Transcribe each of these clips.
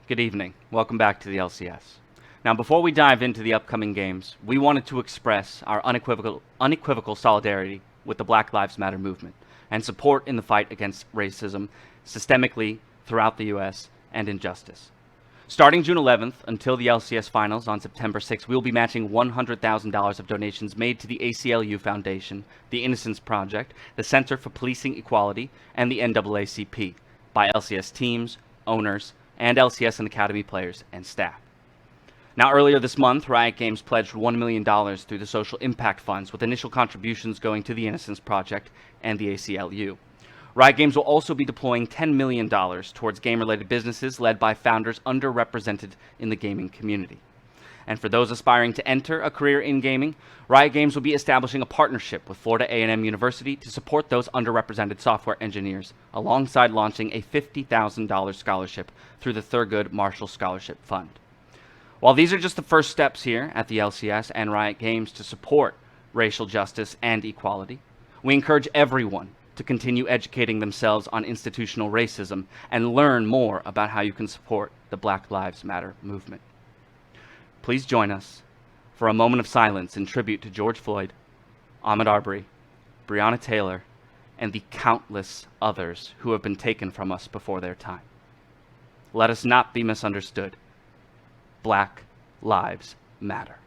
Good evening. Welcome back to the LCS. Now, before we dive into the upcoming games, we wanted to express our unequivocal solidarity with the Black Lives Matter movement and support in the fight against racism systemically throughout the US and injustice. Starting June 11th until the LCS Finals on September 6th, we will be matching $100,000 of donations made to the ACLU Foundation, the Innocence Project, the Center for Policing Equality, and the NAACP by LCS teams, owners, and LCS and Academy players and staff. Now, earlier this month, Riot Games pledged $1 million through the Social Impact Funds, with initial contributions going to the Innocence Project and the ACLU. Riot Games will also be deploying $10 million towards game-related businesses led by founders underrepresented in the gaming community. And for those aspiring to enter a career in gaming, Riot Games will be establishing a partnership with Florida A&M University to support those underrepresented software engineers, alongside launching a $50,000 scholarship through the Thurgood Marshall Scholarship Fund. While these are just the first steps here at the LCS and Riot Games to support racial justice and equality, we encourage everyone to continue educating themselves on institutional racism and learn more about how you can support the Black Lives Matter movement. Please join us for a moment of silence in tribute to George Floyd, Ahmaud Arbery, Breonna Taylor, and the countless others who have been taken from us before their time. Let us not be misunderstood. Black Lives Matter.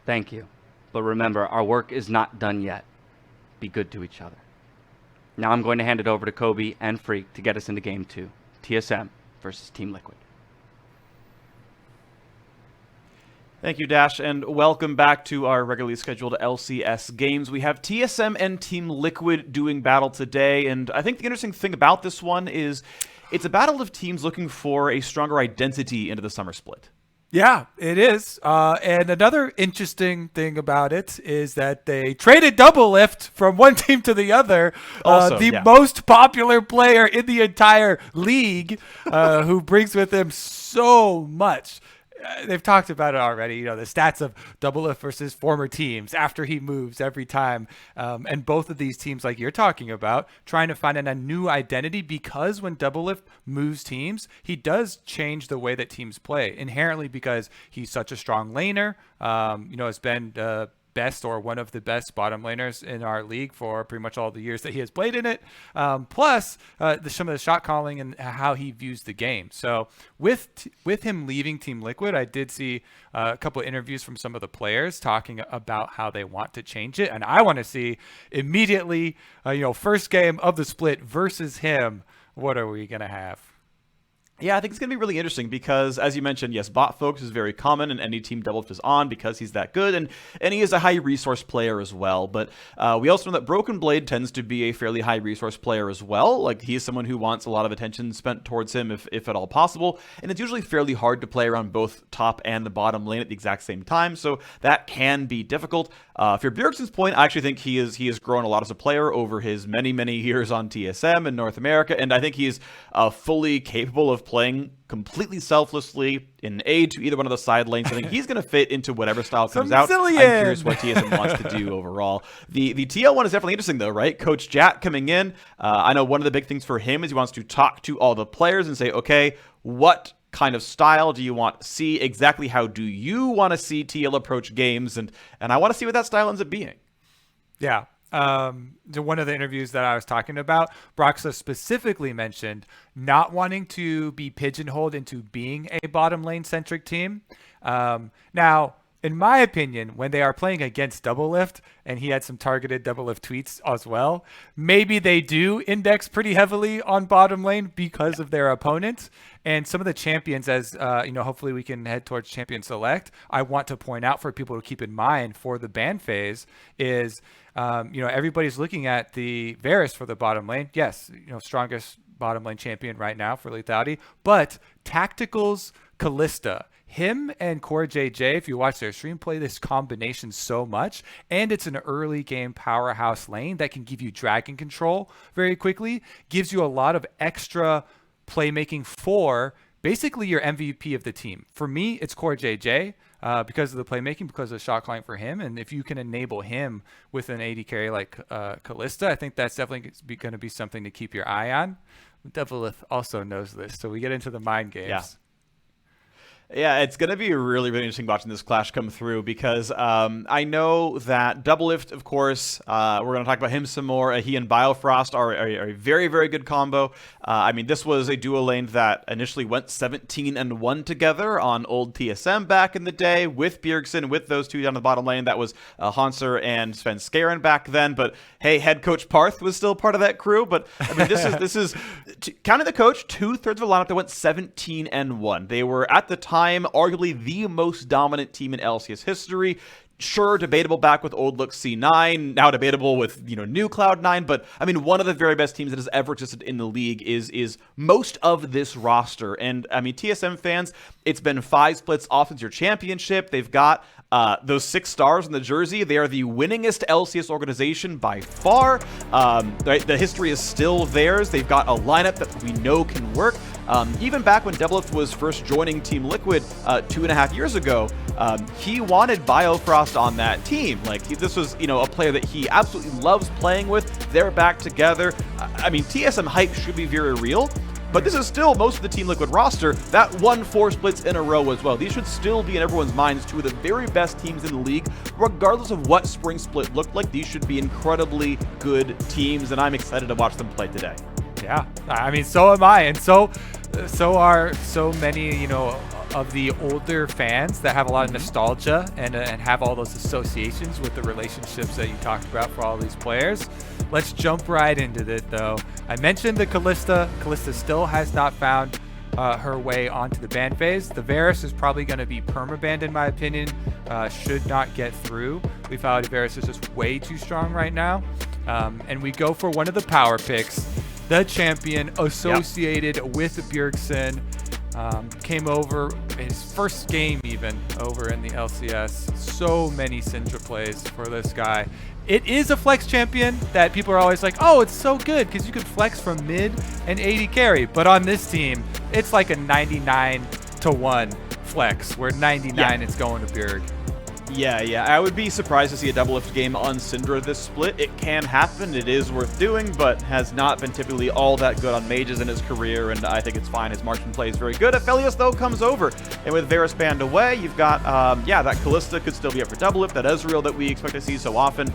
Thank you. But remember, our work is not done yet. Be good to each other. Now I'm going to hand it over to Kobe and Freak to get us into Game 2. TSM versus Team Liquid. Thank you, Dash, and welcome back to our regularly scheduled LCS games. We have TSM and Team Liquid doing battle today, and I think the interesting thing about this one is it's a battle of teams looking for a stronger identity into the Summer Split. Yeah, it is. And another interesting thing about it is that they traded Doublelift from one team to the other. Most popular player in the entire league, who brings with him so much. They've talked about it already, you know, the stats of Doublelift versus former teams after he moves every time. And both of these teams, like you're talking about, trying to find a new identity, because when Doublelift moves teams, he does change the way that teams play inherently, because he's such a strong laner. Has been best or one of the best bottom laners in our league for pretty much all the years that he has played in it. Plus some of the shot calling and how he views the game. So with him leaving Team Liquid, I did see a couple of interviews from some of the players talking about how they want to change it. And I want to see immediately, first game of the split versus him. What are we going to have? Yeah, I think it's going to be really interesting because, as you mentioned, yes, bot focus is very common and any team Doublelift is on because he's that good, and he is a high resource player as well. But we also know that Broken Blade tends to be a fairly high resource player as well. Like, he is someone who wants a lot of attention spent towards him if at all possible, and it's usually fairly hard to play around both top and the bottom lane at the exact same time, so that can be difficult. For Bjergsen's point, I actually think he has grown a lot as a player over his many, many years on TSM in North America, and I think he's fully capable of playing completely selflessly in to either one of the side lanes. I think he's going to fit into whatever style comes out. I'm curious what TSM wants to do overall. The TL one is definitely interesting though, right? Coach Jat coming in. I know one of the big things for him is he wants to talk to all the players and say, okay, what kind of style do you want to see? Exactly how do you want to see TL approach games? And I want to see what that style ends up being. Yeah. One of the interviews that I was talking about, Broxah specifically mentioned not wanting to be pigeonholed into being a bottom lane centric team. Now, in my opinion, when they are playing against Doublelift, and he had some targeted Doublelift tweets as well, maybe they do index pretty heavily on bottom lane because of their opponents. And some of the champions, as hopefully we can head towards champion select, I want to point out for people to keep in mind for the ban phase is, everybody's looking at the Varus for the bottom lane. Yes, strongest bottom lane champion right now for lethality, but Tactical's Kalista, him and CoreJJ, if you watch their stream, play this combination so much, and it's an early game powerhouse lane that can give you dragon control very quickly, gives you a lot of extra playmaking for basically your MVP of the team. For me, it's CoreJJ because of the playmaking, because of the shot calling for him, and if you can enable him with an AD carry like Kalista, I think that's definitely going to be something to keep your eye on. Doublelift also knows this, so we get into the mind games. Yeah. Yeah, it's going to be really, really interesting watching this clash come through because I know that Doublelift, of course, we're going to talk about him some more. He and Biofrost are a very, very good combo. This was a duo lane that initially went 17-1 together on old TSM back in the day with Bjergsen, with those two down the bottom lane. That was Hanser and Sven Skaren back then. But hey, head coach Parth was still part of that crew. But this is counting the coach, 2/3 of the lineup that went 17-1. They were at the time arguably the most dominant team in LCS history. Sure, debatable back with old look C9, now debatable with new Cloud9, but one of the very best teams that has ever existed in the league is most of this roster. And TSM fans, it's been 5 splits off since your championship. They've got those 6 stars in the jersey. They are the winningest LCS organization by far. The history is still theirs. They've got a lineup that we know can work. Even back when Doublelift was first joining Team Liquid 2.5 years ago, he wanted Biofrost on that team. This was, a player that he absolutely loves playing with. They're back together. TSM hype should be very real, but this is still most of the Team Liquid roster that won 4 splits in a row as well. These should still be in everyone's minds 2 of the very best teams in the league. Regardless of what Spring Split looked like, these should be incredibly good teams, and I'm excited to watch them play today. Yeah, so am I, and so are so many, of the older fans that have a lot of nostalgia and have all those associations with the relationships that you talked about for all these players. Let's jump right into it, though. I mentioned the Kalista. Kalista still has not found her way onto the ban phase. The Varus is probably going to be permabanned, in my opinion. Should not get through. We found Varus is just way too strong right now. And we go for one of the power picks. The champion associated with Bjergsen came over his first game even over in the LCS. So many Syndra plays for this guy. It is a flex champion that people are always like, oh, it's so good because you can flex from mid and AD carry. But on this team, it's like a 99-1 flex where 99 is going to Bjerg. Yeah. I would be surprised to see a Doublelift game on Syndra this split. It can happen. It is worth doing, but has not been typically all that good on mages in his career, and I think it's fine. His marksman play is very good. Aphelios, though, comes over, and with Varus banned away, you've got, that Kalista could still be up for Doublelift, that Ezreal that we expect to see so often.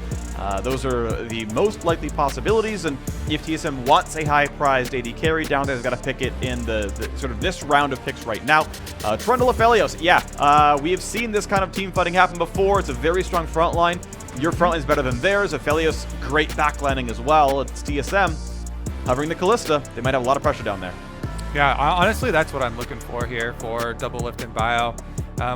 Those are the most likely possibilities, and if TSM wants a high-prized AD carry down there, they've got to pick it in the sort of this round of picks right now. Trundle Aphelios, we have seen this kind of team fighting happen before. It's a very strong front line. Your front line is better than theirs. Aphelios, great backlining as well. It's TSM hovering the Kalista. They might have a lot of pressure down there. Yeah, honestly, that's what I'm looking for here for Doublelift and Bio.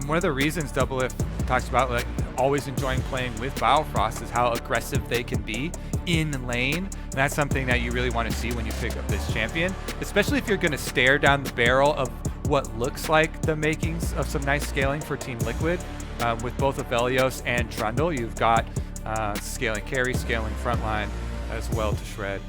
One of the reasons Doublelift talks about like always enjoying playing with Biofrost is how aggressive they can be in lane. And that's something that you really want to see when you pick up this champion, especially if you're going to stare down the barrel of what looks like the makings of some nice scaling for Team Liquid. With both Aphelios and Trundle, you've got scaling carry, scaling frontline as well to shred.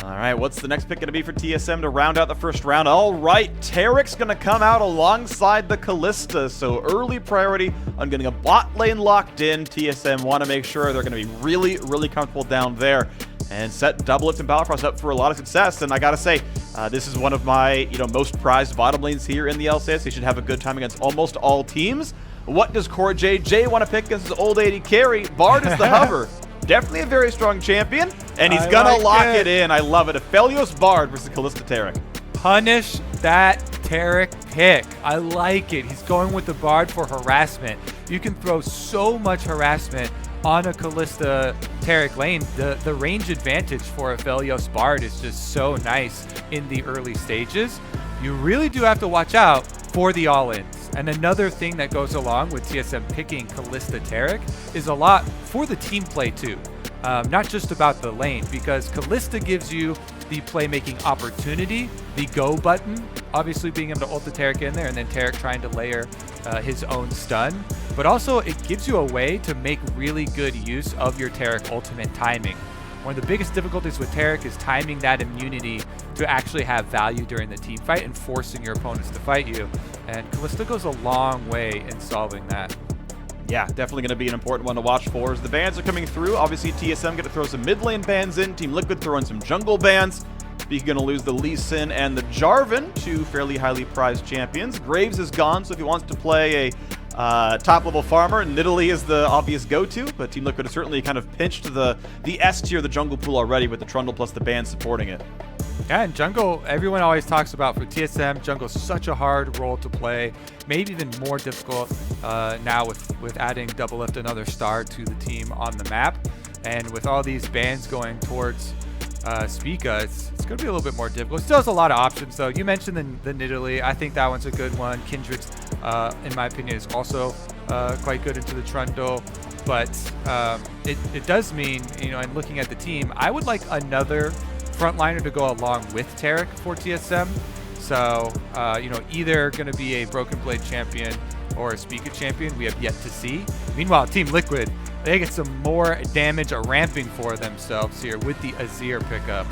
All right, what's the next pick going to be for TSM to round out the first round? All right, Taric's going to come out alongside the Kalista, so early priority on getting a bot lane locked in. TSM want to make sure they're going to be really, really comfortable down there and set Doublelift and Biofrost up for a lot of success. And I got to say, this is one of my most prized bottom lanes here in the LCS. They should have a good time against almost all teams. What does CoreJJ want to pick against his old AD carry? Bard is the hover. Definitely a very strong champion, and he's gonna lock it in. I love it. Aphelios Bard versus Kalista Taric. Punish that Taric pick. I like it. He's going with the Bard for harassment. You can throw so much harassment on a Kalista Taric lane. The range advantage for Aphelios Bard is just so nice in the early stages. You really do have to watch out for the all-ins. And another thing that goes along with TSM picking Kalista Taric is a lot for the team play too. Not just about the lane, because Kalista gives you the playmaking opportunity, the go button, obviously being able to ult the Taric in there and then Taric trying to layer his own stun. But also it gives you a way to make really good use of your Taric ultimate timing. One of the biggest difficulties with Taric is timing that immunity to actually have value during the team fight and forcing your opponents to fight you. And Kalista goes a long way in solving that. Yeah, definitely going to be an important one to watch for as the bans are coming through. Obviously, TSM going to throw some mid lane bans in. Team Liquid throwing some jungle bans. Speaking going to lose the Lee Sin and the Jarvan, two fairly highly prized champions. Graves is gone, so if he wants to play a top-level farmer, Nidalee is the obvious go-to, but Team Liquid has certainly kind of pinched the S tier, the jungle pool already with the Trundle plus the band supporting it. Yeah, and jungle, everyone always talks about for TSM, jungle's such a hard role to play, maybe even more difficult now with adding Doublelift another star to the team on the map. And with all these bans going towards Spica, it's going to be a little bit more difficult. Still has a lot of options, though. You mentioned the Nidalee. I think that one's a good one. Kindred's, in my opinion, is also quite good into the Trundle. But it does mean, and looking at the team, I would like another frontliner to go along with Taric for TSM. So, either going to be a Broken Blade champion or a Spica champion. We have yet to see. Meanwhile, Team Liquid, they get some more damage ramping for themselves here with the Azir pickup.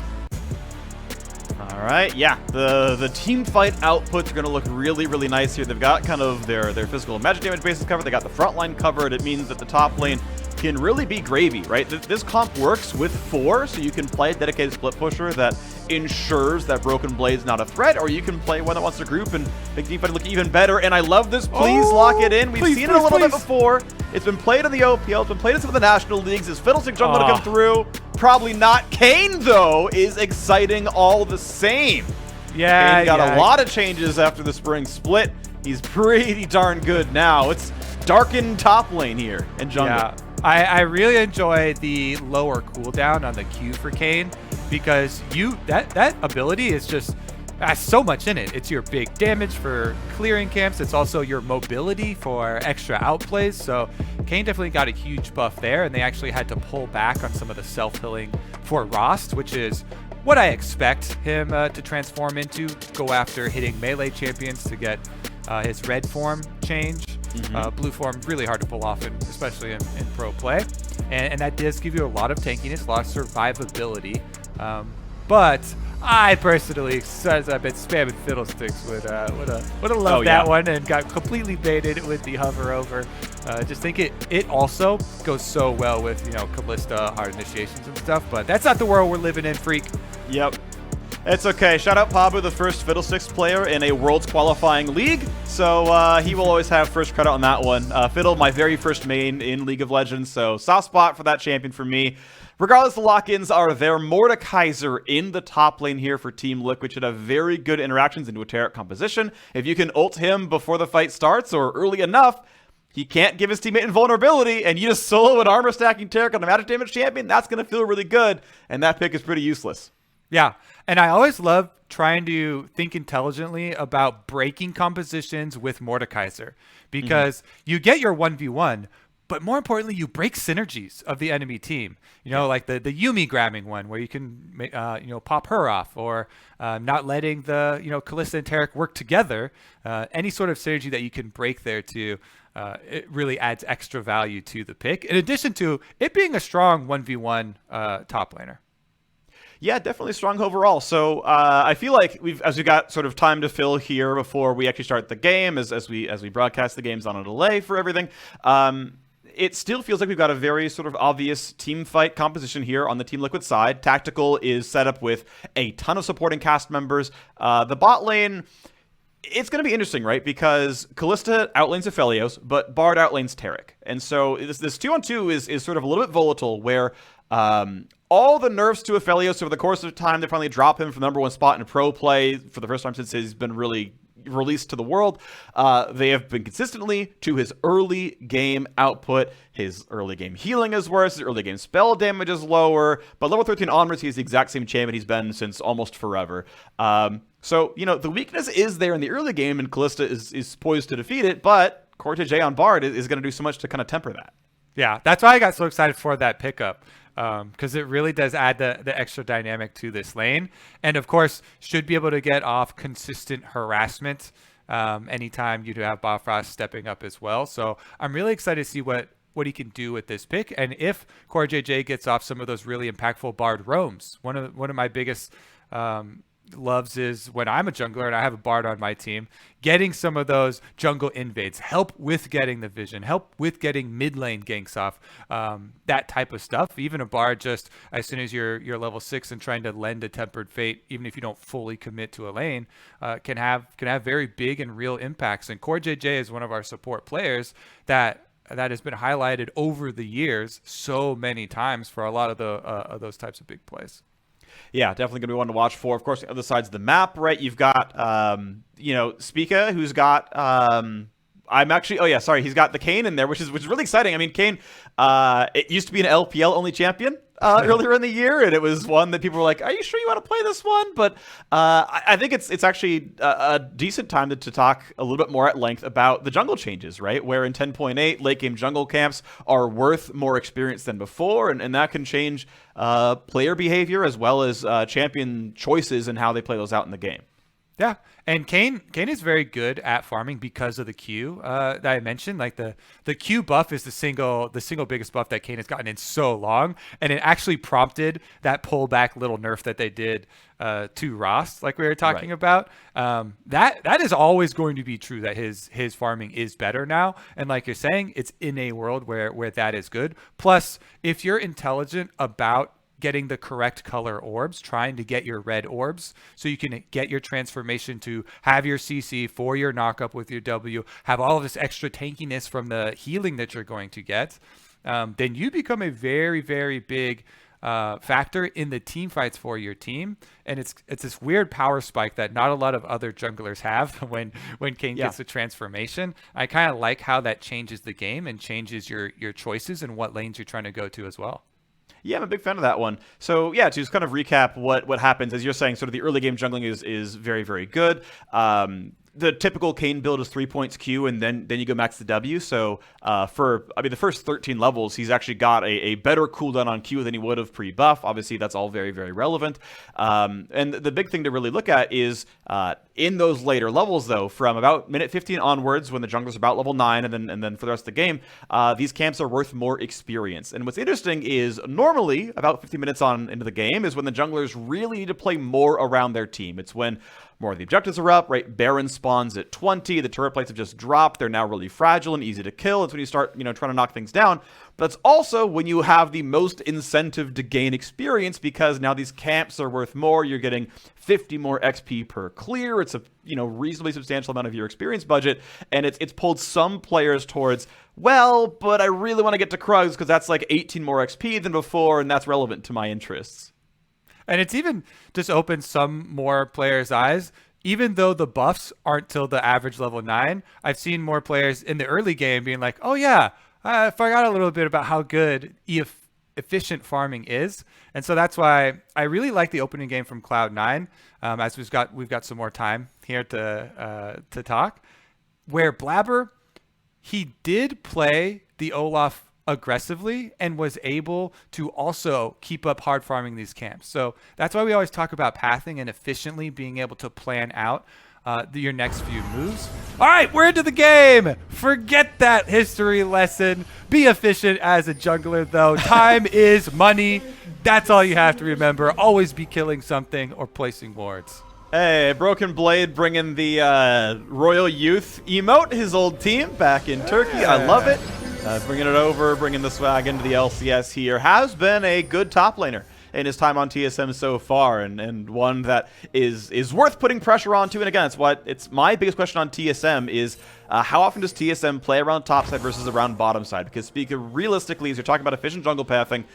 All right, yeah, the team fight outputs are going to look really, really nice here. They've got kind of their physical and magic damage bases covered. They got the front line covered. It means that the top lane can really be gravy, right? This comp works with 4, so you can play a dedicated split pusher that ensures that Broken Blade's not a threat, or you can play one that wants to group and make team fight look even better. And I love this. Please lock it in. We've seen it a little bit before. It's been played in the OPL. It's been played in some of the national leagues. Is Fiddlestick Jungle to come through? Probably not. Kayn, though, is exciting all the same. Yeah, Kayn got a lot of changes after the spring split. he's pretty darn good now. It's darkened top lane here in jungle. Yeah, I really enjoy the lower cooldown on the Q for Kayn, because that ability is just has so much in it. It's your big damage for clearing camps. It's also your mobility for extra outplays. So Kayn definitely got a huge buff there, and they actually had to pull back on some of the self-healing for Rost, which is what I expect him to transform into, go after hitting melee champions to get his red form change. Blue form, really hard to pull off, especially in pro play. And that does give you a lot of tankiness, a lot of survivability. But I personally, since I've been spamming Fiddlesticks, would have loved that one, and got completely baited with the hover over. Just think it also goes so well with, Kalista, hard initiations and stuff, but that's not the world we're living in, Freak. Yep. It's okay. Shout out Pabu, the first Fiddlesticks player in a Worlds qualifying league. So he will always have first credit on that one. Fiddle, my very first main in League of Legends, so soft spot for that champion for me. Regardless, the lock-ins are there. Mordekaiser in the top lane here for Team Liquid should have very good interactions into a Taric composition. If you can ult him before the fight starts or early enough, he can't give his teammate invulnerability, and you just solo an armor-stacking Taric on a magic damage champion, that's going to feel really good, and that pick is pretty useless. Yeah, and I always love trying to think intelligently about breaking compositions with Mordekaiser, because you get your 1v1, but more importantly, you break synergies of the enemy team. Like the Yuumi grabbing one, where you can pop her off, or not letting the Kalista and Taric work together. Any sort of synergy that you can break there too, it really adds extra value to the pick. In addition to it being a strong 1v1 top laner. Yeah, definitely strong overall. So I feel like as we got sort of time to fill here before we actually start the game, as we broadcast the games on a delay for everything, it still feels like we've got a very sort of obvious team fight composition here on the Team Liquid side. Tactical is set up with a ton of supporting cast members. The bot lane, it's going to be interesting, right? Because Kalista outlanes Aphelios, but Bard outlanes Taric. And so this 2-on-2 is sort of a little bit volatile, where all the nerfs to Aphelios over the course of time, they finally drop him from the #1 spot in pro play for the first time since he's been really released to the world. They have been consistently to his early game output. His early game healing is worse, his early game spell damage is lower, but level 13 onwards, he's the exact same champion he's been since almost forever. So, the weakness is there in the early game, and Kalista is poised to defeat it, but CoreJJ on Bard is going to do so much to kind of temper that. Yeah, that's why I got so excited for that pickup, because it really does add the extra dynamic to this lane. And, of course, should be able to get off consistent harassment anytime you do have Biofrost stepping up as well. So I'm really excited to see what he can do with this pick. And if CoreJJ gets off some of those really impactful Bard roams, one of my biggest loves is when I'm a jungler and I have a Bard on my team, getting some of those jungle invades, help with getting the vision, help with getting mid lane ganks off, that type of stuff. Even a Bard, just as soon as you're level 6 and trying to lend a tempered fate, even if you don't fully commit to a lane, can have very big and real impacts. And CoreJJ is one of our support players that has been highlighted over the years so many times for a lot of those types of big plays. Yeah, definitely going to be one to watch for. Of course, the other sides of the map, right? You've got, Spica, who's got, he's got the Kayn in there, which is really exciting. I mean, Kayn, it used to be an LPL only champion earlier in the year, and it was one that people were like, "Are you sure you want to play this one?" But I think it's actually a decent time to talk a little bit more at length about the jungle changes, right? Where in 10.8, late game jungle camps are worth more experience than before, and that can change player behavior as well as champion choices and how they play those out in the game. Yeah, and Kayn is very good at farming because of the Q that I mentioned. Like the Q buff is the single biggest buff that Kayn has gotten in so long, and it actually prompted that pullback little nerf that they did to Rost, like we were talking about. That is always going to be true, that his farming is better now, and like you're saying, it's in a world where that is good. Plus, if you're intelligent about getting the correct color orbs, trying to get your red orbs so you can get your transformation to have your CC for your knockup with your W, have all of this extra tankiness from the healing that you're going to get, then you become a very, very big factor in the team fights for your team, and it's this weird power spike that not a lot of other junglers have when Kayn gets a transformation. I kind of like how that changes the game and changes your choices and what lanes you're trying to go to as well. Yeah, I'm a big fan of that one. So yeah, to just kind of recap what happens, as you're saying, sort of the early game jungling is very, very good. The typical Kayn build is 3 points Q, and then you go max the W. So the first 13 levels, he's actually got a better cooldown on Q than he would have pre-buff. Obviously, that's all very, very relevant. And the big thing to really look at is in those later levels, though, from about minute 15 onwards, when the junglers are about level 9, and then for the rest of the game, these camps are worth more experience. And what's interesting is normally about 50 minutes on into the game is when the junglers really need to play more around their team. It's when more of the objectives are up, right? Baron spawns at 20. The turret plates have just dropped. They're now really fragile and easy to kill. It's when you start, trying to knock things down. But it's also when you have the most incentive to gain experience, because now these camps are worth more. You're getting 50 more XP per clear. It's a, reasonably substantial amount of your experience budget. And it's pulled some players towards, well, but I really want to get to Krugs because that's like 18 more XP than before, and that's relevant to my interests. And it's even just opened some more players' eyes. Even though the buffs aren't till the average level 9, I've seen more players in the early game being like, oh yeah, I forgot a little bit about how good efficient farming is. And so that's why I really like the opening game from Cloud9, as we've got some more time here to talk, where Blabber, he did play the Olaf aggressively and was able to also keep up hard farming these camps. So that's why we always talk about pathing and efficiently being able to plan out your next few moves. All right, we're into the game. Forget that history lesson. Be efficient as a jungler, though. Time is money. That's all you have to remember. Always be killing something or placing wards. Hey, Broken Blade bringing the Royal Youth emote, his old team back in Turkey. Yeah. I love it. Bringing it over, bringing the swag into the LCS here. Has been a good top laner in his time on TSM so far, and one that is worth putting pressure onto. And again, it's my biggest question on TSM is how often does TSM play around top side versus around bottom side? Because Spica, realistically, as you're talking about efficient jungle pathing,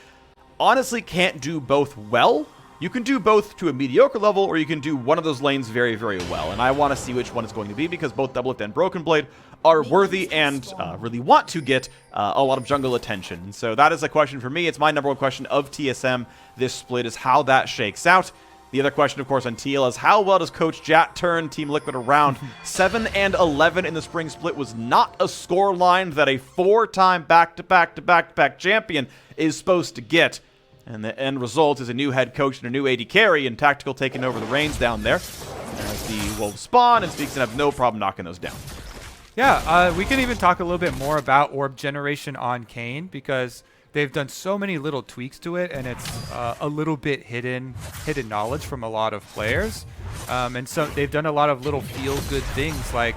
honestly can't do both well. You can do both to a mediocre level, or you can do one of those lanes very, very well. And I want to see which one it's going to be, because both Doublelift and Broken Blade are worthy and really want to get a lot of jungle attention. And so that is a question for me. It's my number one question of TSM this split, is how that shakes out. The other question, of course, on TL is how well does Coach Jat turn Team Liquid around? 7-11 in the spring split was not a score line that a 4-time back-to-back champion is supposed to get. And the end result is a new head coach and a new AD carry, and Tactical taking over the reins down there. As the Wolves spawn, and Speaks have no problem knocking those down. Yeah, we can even talk a little bit more about orb generation on Kayn, because they've done so many little tweaks to it, and it's a little bit hidden knowledge from a lot of players. And so they've done a lot of little feel-good things, like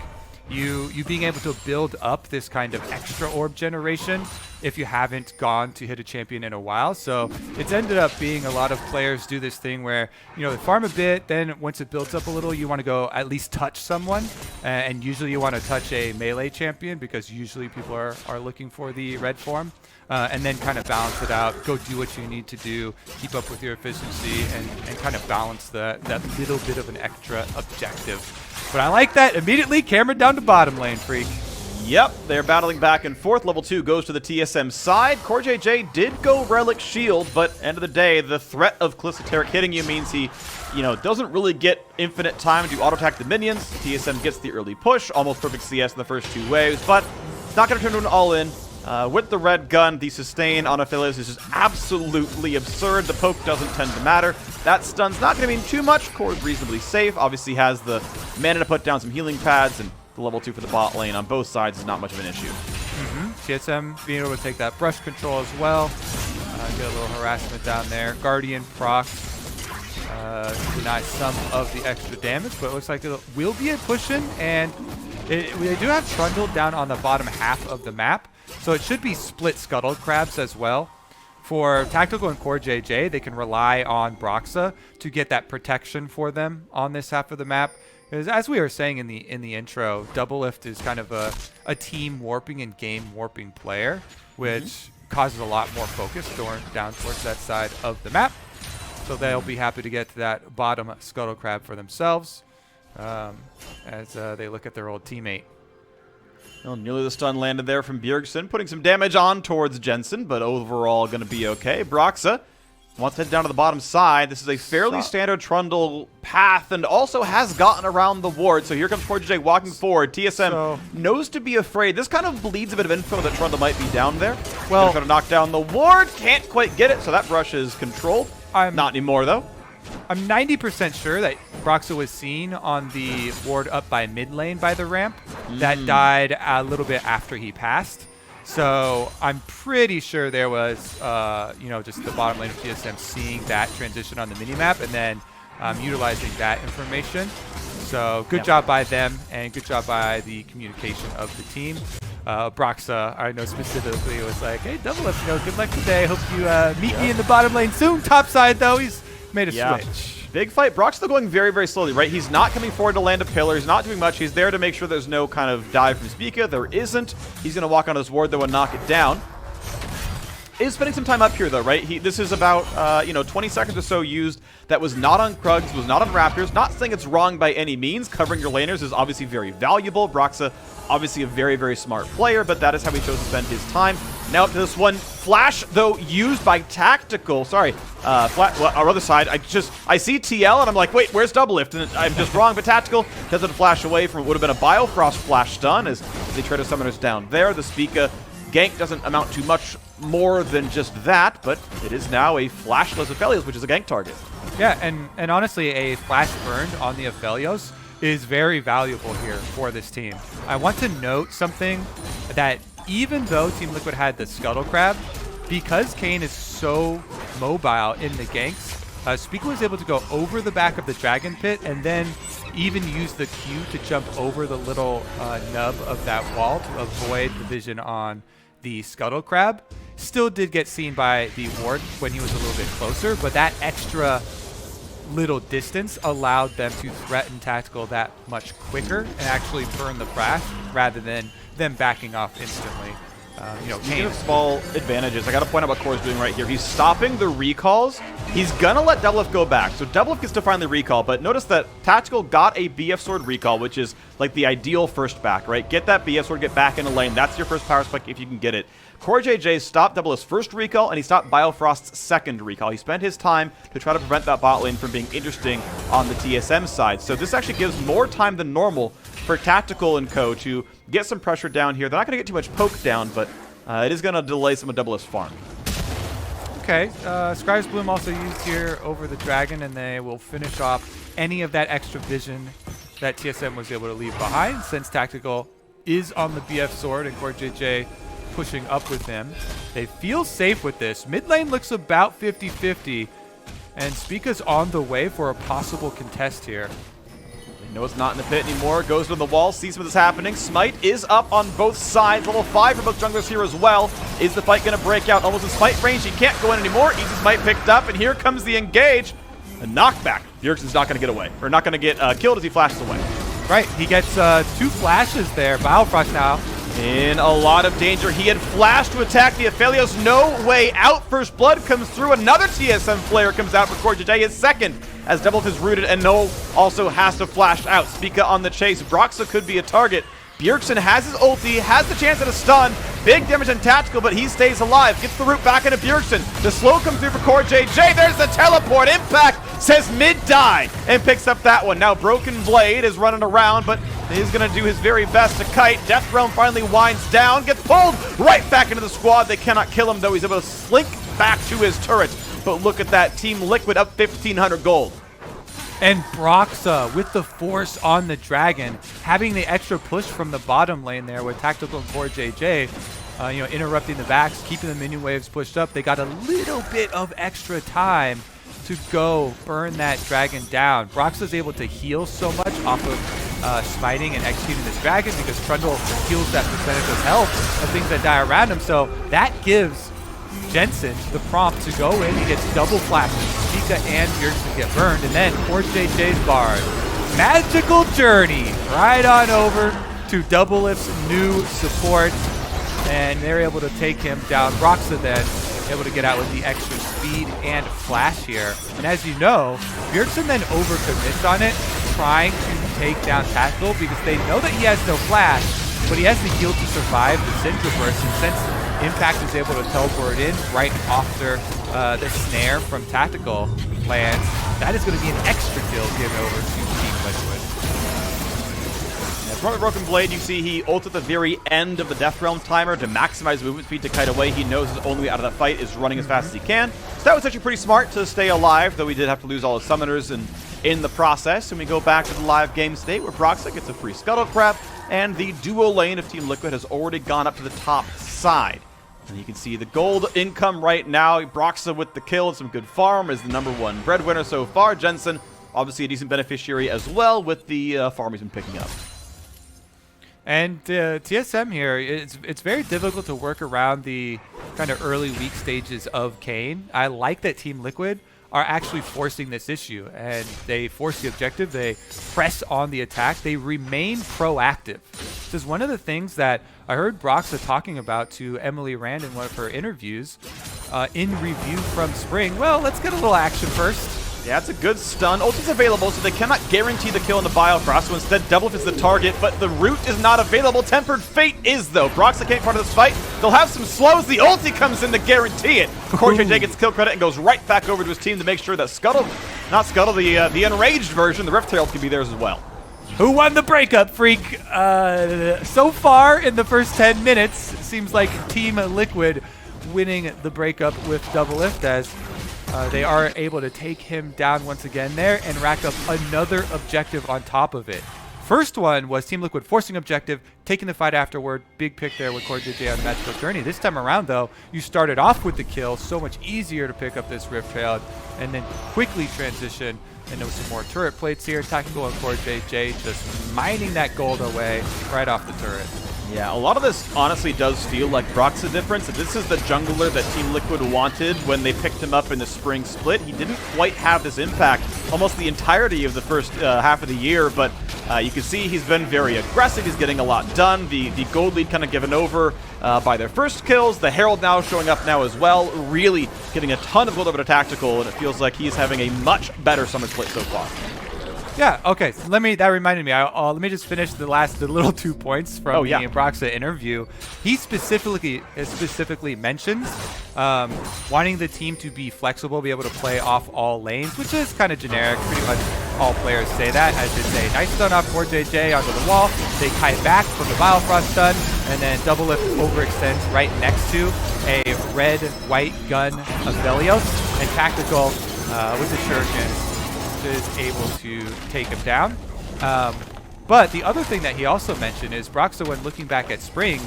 you being able to build up this kind of extra orb generation if you haven't gone to hit a champion in a while. So it's ended up being a lot of players do this thing where, they farm a bit, then once it builds up a little, you want to go at least touch someone. And usually you want to touch a melee champion, because usually people are looking for the red form. And then kind of balance it out, go do what you need to do, keep up with your efficiency, and kind of balance that little bit of an extra objective. But I like that. Immediately, camera down to bottom lane, Freak. Yep, they're battling back and forth. Level 2 goes to the TSM side. CoreJJ did go Relic Shield, but end of the day, the threat of Kalista Taric hitting you means he, doesn't really get infinite time to auto-attack the minions. TSM gets the early push, almost perfect CS in the first 2 waves, but it's not going to turn into an all-in. With the red gun, the sustain on Aphelios is just absolutely absurd. The poke doesn't tend to matter. That stun's not going to mean too much. Core's reasonably safe. Obviously has the mana to put down some healing pads, and the level 2 for the bot lane on both sides is not much of an issue. TSM being able to take that brush control as well. Get a little harassment down there. Guardian proc denies some of the extra damage, but it looks like it will be a push-in, and they do have Trundle down on the bottom half of the map, so it should be split scuttle crabs as well. For Tactical and CoreJJ, they can rely on Broxah to get that protection for them on this half of the map. Because as we were saying in the intro, Doublelift is kind of a team warping and game warping player, which causes a lot more focus down towards that side of the map. So they'll be happy to get to that bottom Scuttle Crab for themselves as they look at their old teammate. Well, nearly the stun landed there from Bjergsen, putting some damage on towards Jensen, but overall going to be okay. Broxah wants to head down to the bottom side. This is a fairly standard Trundle path and also has gotten around the ward. So here comes CoreJJ walking forward. TSM knows to be afraid. This kind of bleeds a bit of info that Trundle might be down there. Well, going to knock down the ward. Can't quite get it, so that brush is controlled. Not anymore, though. I'm 90% sure that Broxah was seen on the ward up by mid lane by the ramp. That died a little bit after he passed. So I'm pretty sure there was, just the bottom lane of TSM seeing that transition on the minimap and then utilizing that information. So good job by them and good job by the communication of the team. Broxah, I know specifically, was like, hey, Doublelift, good luck today. Hope you meet me in the bottom lane soon. Top side, though, he's made a switch. Big fight. Broxah still going very, very slowly, right? He's not coming forward to land a pillar. He's not doing much. He's there to make sure there's no kind of dive from Spica. There isn't. He's going to walk on his ward, though, and knock it down. Is spending some time up here, though, right? This is about, 20 seconds or so used. That was not on Krugs, was not on Raptors. Not saying it's wrong by any means. Covering your laners is obviously very valuable. Broxah, obviously a very, very smart player, but that is how he chose to spend his time. Now to this one. Flash, though, used by Tactical. Sorry, our other side. I see TL, and I'm like, wait, where's Doublelift? And I'm just wrong, but Tactical doesn't flash away from what would have been a Biofrost flash stun as they try to summoners down there. The Spica gank doesn't amount to much more than just that, but it is now a flashless Aphelios, which is a gank target. Yeah, and honestly, a flash burned on the Aphelios is very valuable here for this team. I want to note something that even though Team Liquid had the Scuttle Crab, because Kayn is so mobile in the ganks, Spica was able to go over the back of the Dragon Pit and then even use the Q to jump over the little nub of that wall to avoid the vision on the Scuttle Crab. Still did get seen by the ward when he was a little bit closer, but that extra little distance allowed them to threaten Tactical that much quicker and actually burn the flash rather than them backing off instantly. Speaking of small advantages, I got to point out what Core's doing right here. He's stopping the recalls. He's going to let Doublelift go back. So Doublelift gets to finally recall, but notice that Tactical got a BF Sword recall, which is like the ideal first back, right? Get that BF Sword, get back in the lane. That's your first power spike if you can get it. CoreJJ stopped Doublelift's first recall, and he stopped Biofrost's second recall. He spent his time to try to prevent that bot lane from being interesting on the TSM side. So this actually gives more time than normal for Tactical and co to get some pressure down here. They're not going to get too much poke down, but it is going to delay some of Doublelift's farm. Okay, Scribe's Bloom also used here over the Dragon, and they will finish off any of that extra vision that TSM was able to leave behind since Tactical is on the BF Sword and CoreJJ pushing up with him. They feel safe with this. Mid lane looks about 50-50, and Spica's on the way for a possible contest here. No, it's not in the pit anymore. Goes to the wall, sees what's happening. Smite is up on both sides. Level 5 for both junglers here as well. Is the fight going to break out? Almost in Smite range. He can't go in anymore. Easy Smite picked up, and here comes the engage. A knockback. Bjergsen's not going to get away. Or not going to get killed as he flashes away. Right, he gets 2 flashes there. Biofrost now in a lot of danger. He had flashed to attack the Aphelios. No way out. First blood comes through. Another TSM player comes out for CoreJJ. His second as Doublelift is rooted, and No also has to flash out. Spica on the chase. Broxah could be a target. Bjergsen has his ulti, has the chance at a stun. Big damage on Tactical, but he stays alive. Gets the root back into Bjergsen. The slow comes through for CoreJJ. There's the teleport. Impact says mid-die and picks up that one. Now Broken Blade is running around, but he's going to do his very best to kite. Death Realm finally winds down, gets pulled right back into the squad. They cannot kill him, though. He's able to slink back to his turret. But look at that. Team Liquid up 1,500 gold. And Broxah with the force on the Dragon, having the extra push from the bottom lane there with Tactical and CoreJJ, interrupting the backs, keeping the minion waves pushed up. They got a little bit of extra time to go burn that Dragon down. Broxah's able to heal so much off of smiting and executing this Dragon because Trundle heals that percentage of health of things that die around him. So that gives Jensen the prompt to go in. He gets double flashes. Spica and Bjergsen get burned, and then CoreJJ's Bard. Magical journey right on over to Doublelift's new support. and they're able to take him down. Broxah then able to get out with the extra speed and flash here. And as you know, Bjergsen then overcommits on it, trying to take down Tactical because they know that he has no flash, but he has the heal to survive the Syndra burst, and since Impact is able to teleport in right after the snare from Tactical lands, that is going to be an extra kill given over to Team Liquid. From the Broken Blade, you see he ults at the very end of the Death Realm timer to maximize movement speed to kite away. He knows his only way out of that fight is running as fast as he can. So that was actually pretty smart to stay alive, though he did have to lose all his summoners in the process. And we go back to the live game state where Broxah gets a free Scuttle Crab, and the duo lane of Team Liquid has already gone up to the top side. And you can see the gold income right now. Broxah with the kill and some good farm is the #1 breadwinner so far. Jensen, obviously a decent beneficiary as well with the farm he's been picking up. And TSM here, it's very difficult to work around the kind of early weak stages of Kayn. I like that Team Liquid are actually forcing this issue, and they force the objective, they press on the attack, they remain proactive. This is one of the things that I heard Broxah talking about to Emily Rand in one of her interviews in review from Spring. Well, let's get a little action first. Yeah, it's a good stun. Ulti's available, so they cannot guarantee the kill in the Biofrost, so instead Doublelift is the target, but the root is not available. Tempered Fate is, though. Broxah can't be part of this fight. They'll have some slows. The ulti comes in to guarantee it. CoreJJ gets kill credit and goes right back over to his team to make sure that the Enraged version, the Rift Herald, can be theirs as well. Who won the breakup, Freak? So far in the first 10 minutes, it seems like Team Liquid winning the breakup with Doublelift as they are able to take him down once again there and rack up another objective on top of it. First one was Team Liquid forcing objective, taking the fight afterward. Big pick there with CoreJJ on the Magical Journey. This time around, though, you started off with the kill. So much easier to pick up this Rift Herald and then quickly transition into some more turret plates here. Tactical and CoreJJ just mining that gold away right off the turret. Yeah, a lot of this honestly does feel like Broxah difference. This is the jungler that Team Liquid wanted when they picked him up in the spring split. He didn't quite have this impact almost the entirety of the first half of the year, but you can see he's been very aggressive. He's getting a lot done. The gold lead kind of given over by their first kills. The Herald now showing up now as well, really getting a ton of gold over to Tactical, and it feels like he's having a much better Summer Split so far. Yeah, okay. So that reminded me. Let me just finish the little 2 points from the Broxah interview. He specifically mentions wanting the team to be flexible, be able to play off all lanes, which is kind of generic. Pretty much all players say that. As they say, nice stun off CoreJJ onto the wall. They kite back from the Biofrost stun, and then Doublelift overextends right next to a red-white gun Aphelios, and Tactical with the Shuriken is able to take him down. But the other thing that he also mentioned is Broxah, when looking back at Spring,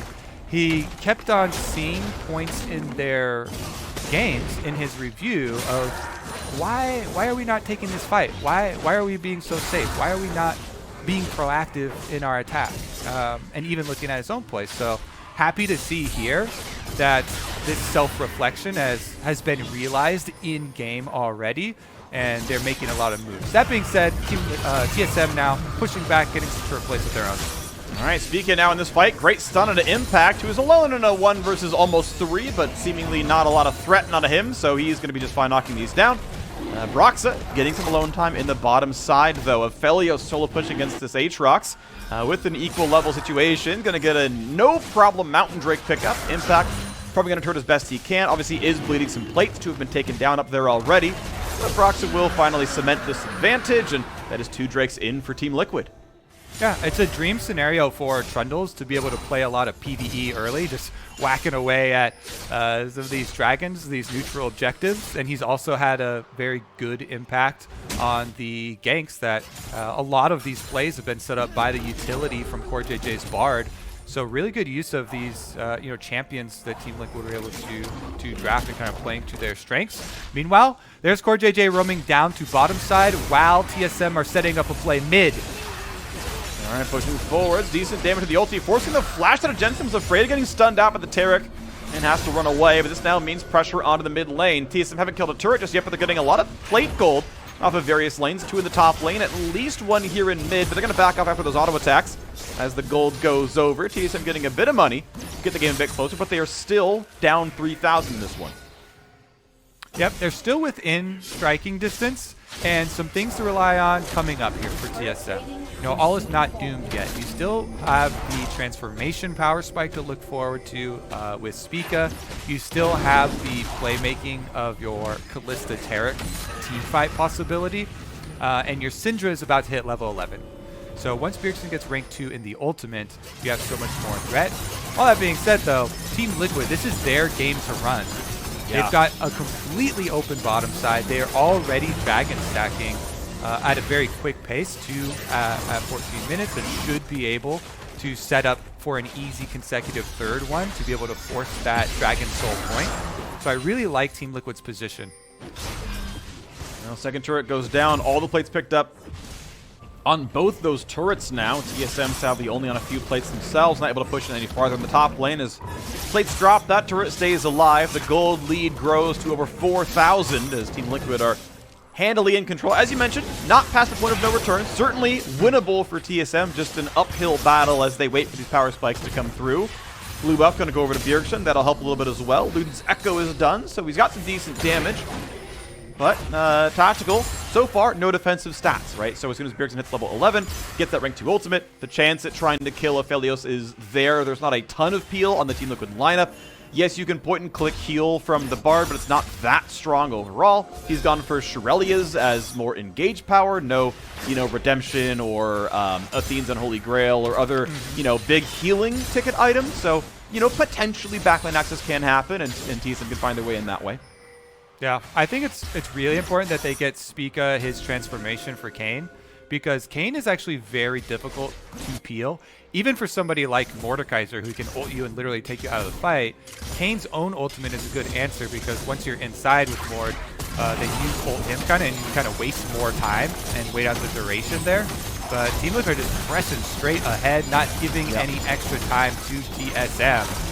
he kept on seeing points in their games in his review of why are we not taking this fight? Why are we being so safe? Why are we not being proactive in our attack? And even looking at his own play. So happy to see here that this self-reflection has been realized in game already, and they're making a lot of moves. That being said, TSM now pushing back, getting some turret plays of their own. All right, Spica now in this fight. Great stun on an Impact, who is alone in a 1 versus almost 3, but seemingly not a lot of threat onto him, so he's going to be just fine knocking these down. Broxah getting some alone time in the bottom side, though. Aphelios solo push against this Aatrox with an equal level situation. Going to get a no-problem Mountain Drake pickup. Impact probably going to turn as best he can. Obviously is bleeding some plates to have been taken down up there already. But Broxah will finally cement this advantage, and that is 2 Drakes in for Team Liquid. Yeah, it's a dream scenario for Trundles to be able to play a lot of PvE early, just whacking away at some of these dragons, these neutral objectives. And he's also had a very good impact on the ganks that a lot of these plays have been set up by the utility from CoreJJ's Bard. So really good use of these champions that Team Liquid were able to draft and kind of playing to their strengths. Meanwhile, there's CoreJJ roaming down to bottom side while TSM are setting up a play mid. All right, pushing forwards. Decent damage to the ulti, forcing the flash out of Jensen. Was afraid of getting stunned out by the Taric and has to run away, but this now means pressure onto the mid lane. TSM haven't killed a turret just yet, but they're getting a lot of plate gold off of various lanes. 2 in the top lane, at least 1 here in mid, but they're going to back off after those auto attacks as the gold goes over. TSM getting a bit of money, get the game a bit closer, but they are still down 3,000 in this one. Yep, they're still within striking distance, and some things to rely on coming up here for TSM. You know, all is not doomed yet. You still have the transformation power spike to look forward to with Spica. You still have the playmaking of your Kalista Taric teamfight possibility, and your Syndra is about to hit level 11. So once Bjergsen gets rank 2 in the ultimate, you have so much more threat. All that being said, though, Team Liquid, this is their game to run. Yeah. They've got a completely open bottom side. They are already dragon stacking at a very quick pace at 14 minutes, and should be able to set up for an easy consecutive third one to be able to force that Dragon Soul point. So I really like Team Liquid's position. Well, second turret goes down. All the plates picked up on both those turrets now. TSM sadly only on a few plates themselves, not able to push it any farther in the top lane. As plates drop, that turret stays alive. The gold lead grows to over 4,000 as Team Liquid are handily in control. As you mentioned, not past the point of no return. Certainly winnable for TSM, just an uphill battle as they wait for these power spikes to come through. Blue buff going to go over to Bjergsen. That'll help a little bit as well. Luden's Echo is done, so he's got some decent damage. But Tactical, so far, no defensive stats, right? So as soon as Bjergsen hits level 11, gets that rank 2 ultimate, the chance at trying to kill Aphelios is there. There's not a ton of peel on the Team Liquid lineup. Yes, you can point and click heal from the Bard, but it's not that strong overall. He's gone for Shirelias as more engaged power. No, Redemption or Athene's Unholy Grail or other, big healing ticket items. So, potentially backline access can happen, and TSM can find their way in that way. Yeah, I think it's really important that they get Spica his transformation for Kayn, because Kayn is actually very difficult to peel. Even for somebody like Mordekaiser, who can ult you and literally take you out of the fight, Kayn's own ultimate is a good answer, because once you're inside with Mord, then you ult him and you kind of waste more time and wait out the duration there. But Team Liquid are just pressing straight ahead, not giving any extra time to TSM.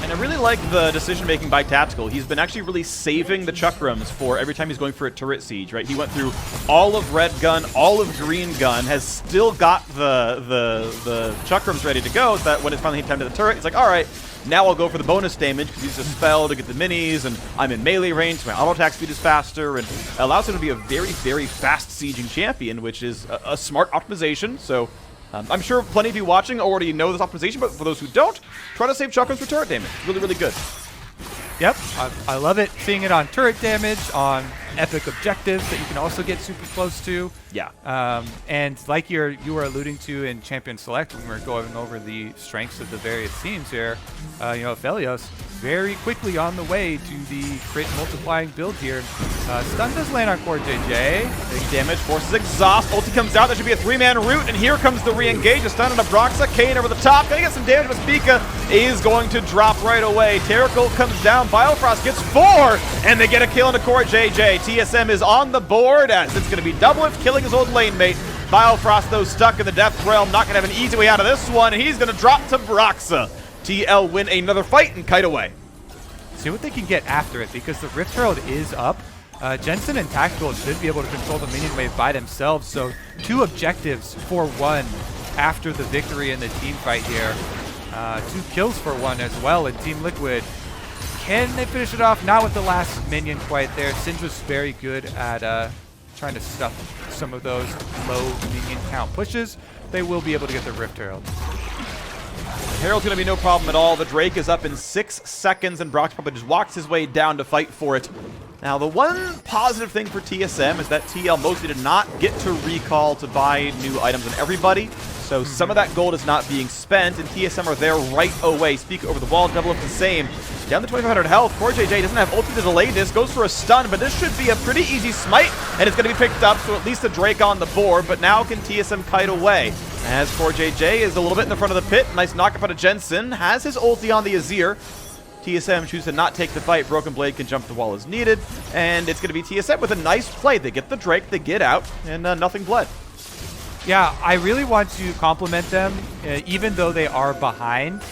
And I really like the decision-making by Tactical. He's been actually really saving the Chakrams for every time he's going for a turret siege, right? He went through all of red gun, all of green gun, has still got the Chakrams ready to go, so that when it's finally time to the turret, he's like, all right, now I'll go for the bonus damage, because he's a spell to get the minis, and I'm in melee range, so my auto attack speed is faster, and it allows him to be a very, very fast sieging champion, which is a smart optimization. So I'm sure plenty of you watching already know this optimization, but for those who don't, try to save Chakrams for turret damage. It's really, really good. Yep, I love it. Seeing it on turret damage, on epic objectives that you can also get super close to. Yeah. And like you were alluding to in Champion Select when we were going over the strengths of the various teams here, Aphelios very quickly on the way to the crit multiplying build here. Stun does land on CoreJJ. Big damage, forces exhaust. Ulti comes out. There should be a 3-man root, and here comes the re-engage. A stun on a Broxah. Kayn over the top. Gonna get some damage, but Spica is going to drop right away. Taric comes down. Biofrost gets 4, and they get a kill into CoreJJ. TSM is on the board as it's going to be Doublelift killing his old lane mate. Biofrost, though, stuck in the Death Realm. Not going to have an easy way out of this one, and he's going to drop to Broxah. TL win another fight and kite away. See what they can get after it, because the Rift Herald is up. Jensen and Tactical should be able to control the minion wave by themselves, so 2 objectives for 1 after the victory in the team fight here. 2 kills for 1 as well, and Team Liquid, can they finish it off? Not with the last minion quite there. Syndra's very good at trying to stuff some of those low minion count pushes. They will be able to get the Rift Herald. Herald's going to be no problem at all. The Drake is up in 6 seconds, and Broxah probably just walks his way down to fight for it. Now, the one positive thing for TSM is that TL mostly did not get to recall to buy new items on everybody, so some of that gold is not being spent, and TSM are there right away. Spica over the wall, double up the same. Down to 2,500 health. CoreJJ doesn't have ulti to delay this, goes for a stun, but this should be a pretty easy smite, and it's going to be picked up, so at least a Drake on the board, but now can TSM kite away? As CoreJJ is a little bit in the front of the pit. Nice knock-up out of Jensen. Has his ulti on the Azir. TSM chooses to not take the fight. Broken Blade can jump the wall as needed. And it's going to be TSM with a nice play. They get the Drake, they get out, and nothing bled. Yeah, I really want to compliment them, even though they are behind,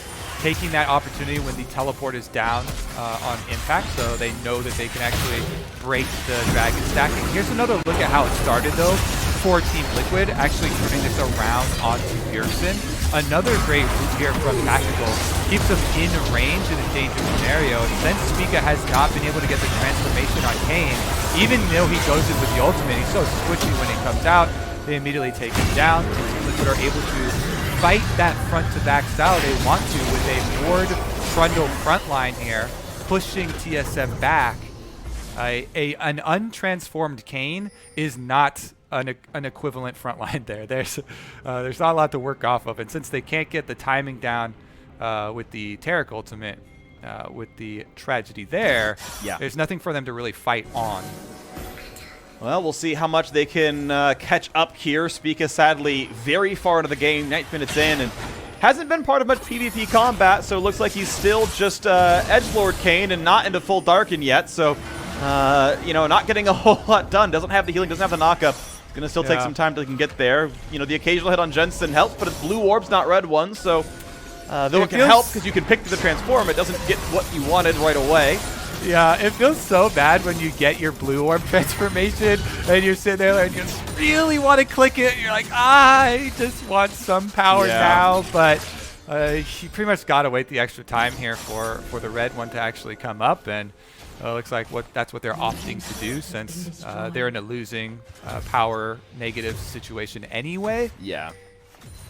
taking that opportunity when the teleport is down on impact, so they know that they can actually break the dragon stacking. Here's another look at how it started, though. for Team Liquid, actually turning this around onto Bjergsen. Another great route here from Tactical. Keeps them in range in a dangerous scenario. And since Spica has not been able to get the transformation on Kayn, even though he goes in with the ultimate, he's so squishy when he comes out, they immediately take him down. And Team Liquid are able to fight that front-to-back style they want to with a Ward Trundle front line here, pushing TSM back. An untransformed Kayn is not an equivalent front line there. There's not a lot to work off of, and since they can't get the timing down with the Taric ultimate, with the tragedy there, there's nothing for them to really fight on. Well, we'll see how much they can catch up here. Spica sadly very far into the game, 9 minutes in, and hasn't been part of much PvP combat, so it looks like he's still just edgelord Kayn and not into full Darken yet, so you know, not getting a whole lot done. Doesn't have the healing, doesn't have the knockup. It's going to still take some time till he can get there. You know, the occasional hit on Jensen helps, but it's blue orbs, not red ones, so though it can help because you can pick the transform, it doesn't get what you wanted right away. Yeah, it feels so bad when you get your blue orb transformation and you're sitting there and you just really want to click it. And you're like, I just want some power now. But you pretty much got to wait the extra time here for the red one to actually come up. And looks like that's what they're opting to do since they're in a losing power negative situation anyway. Yeah.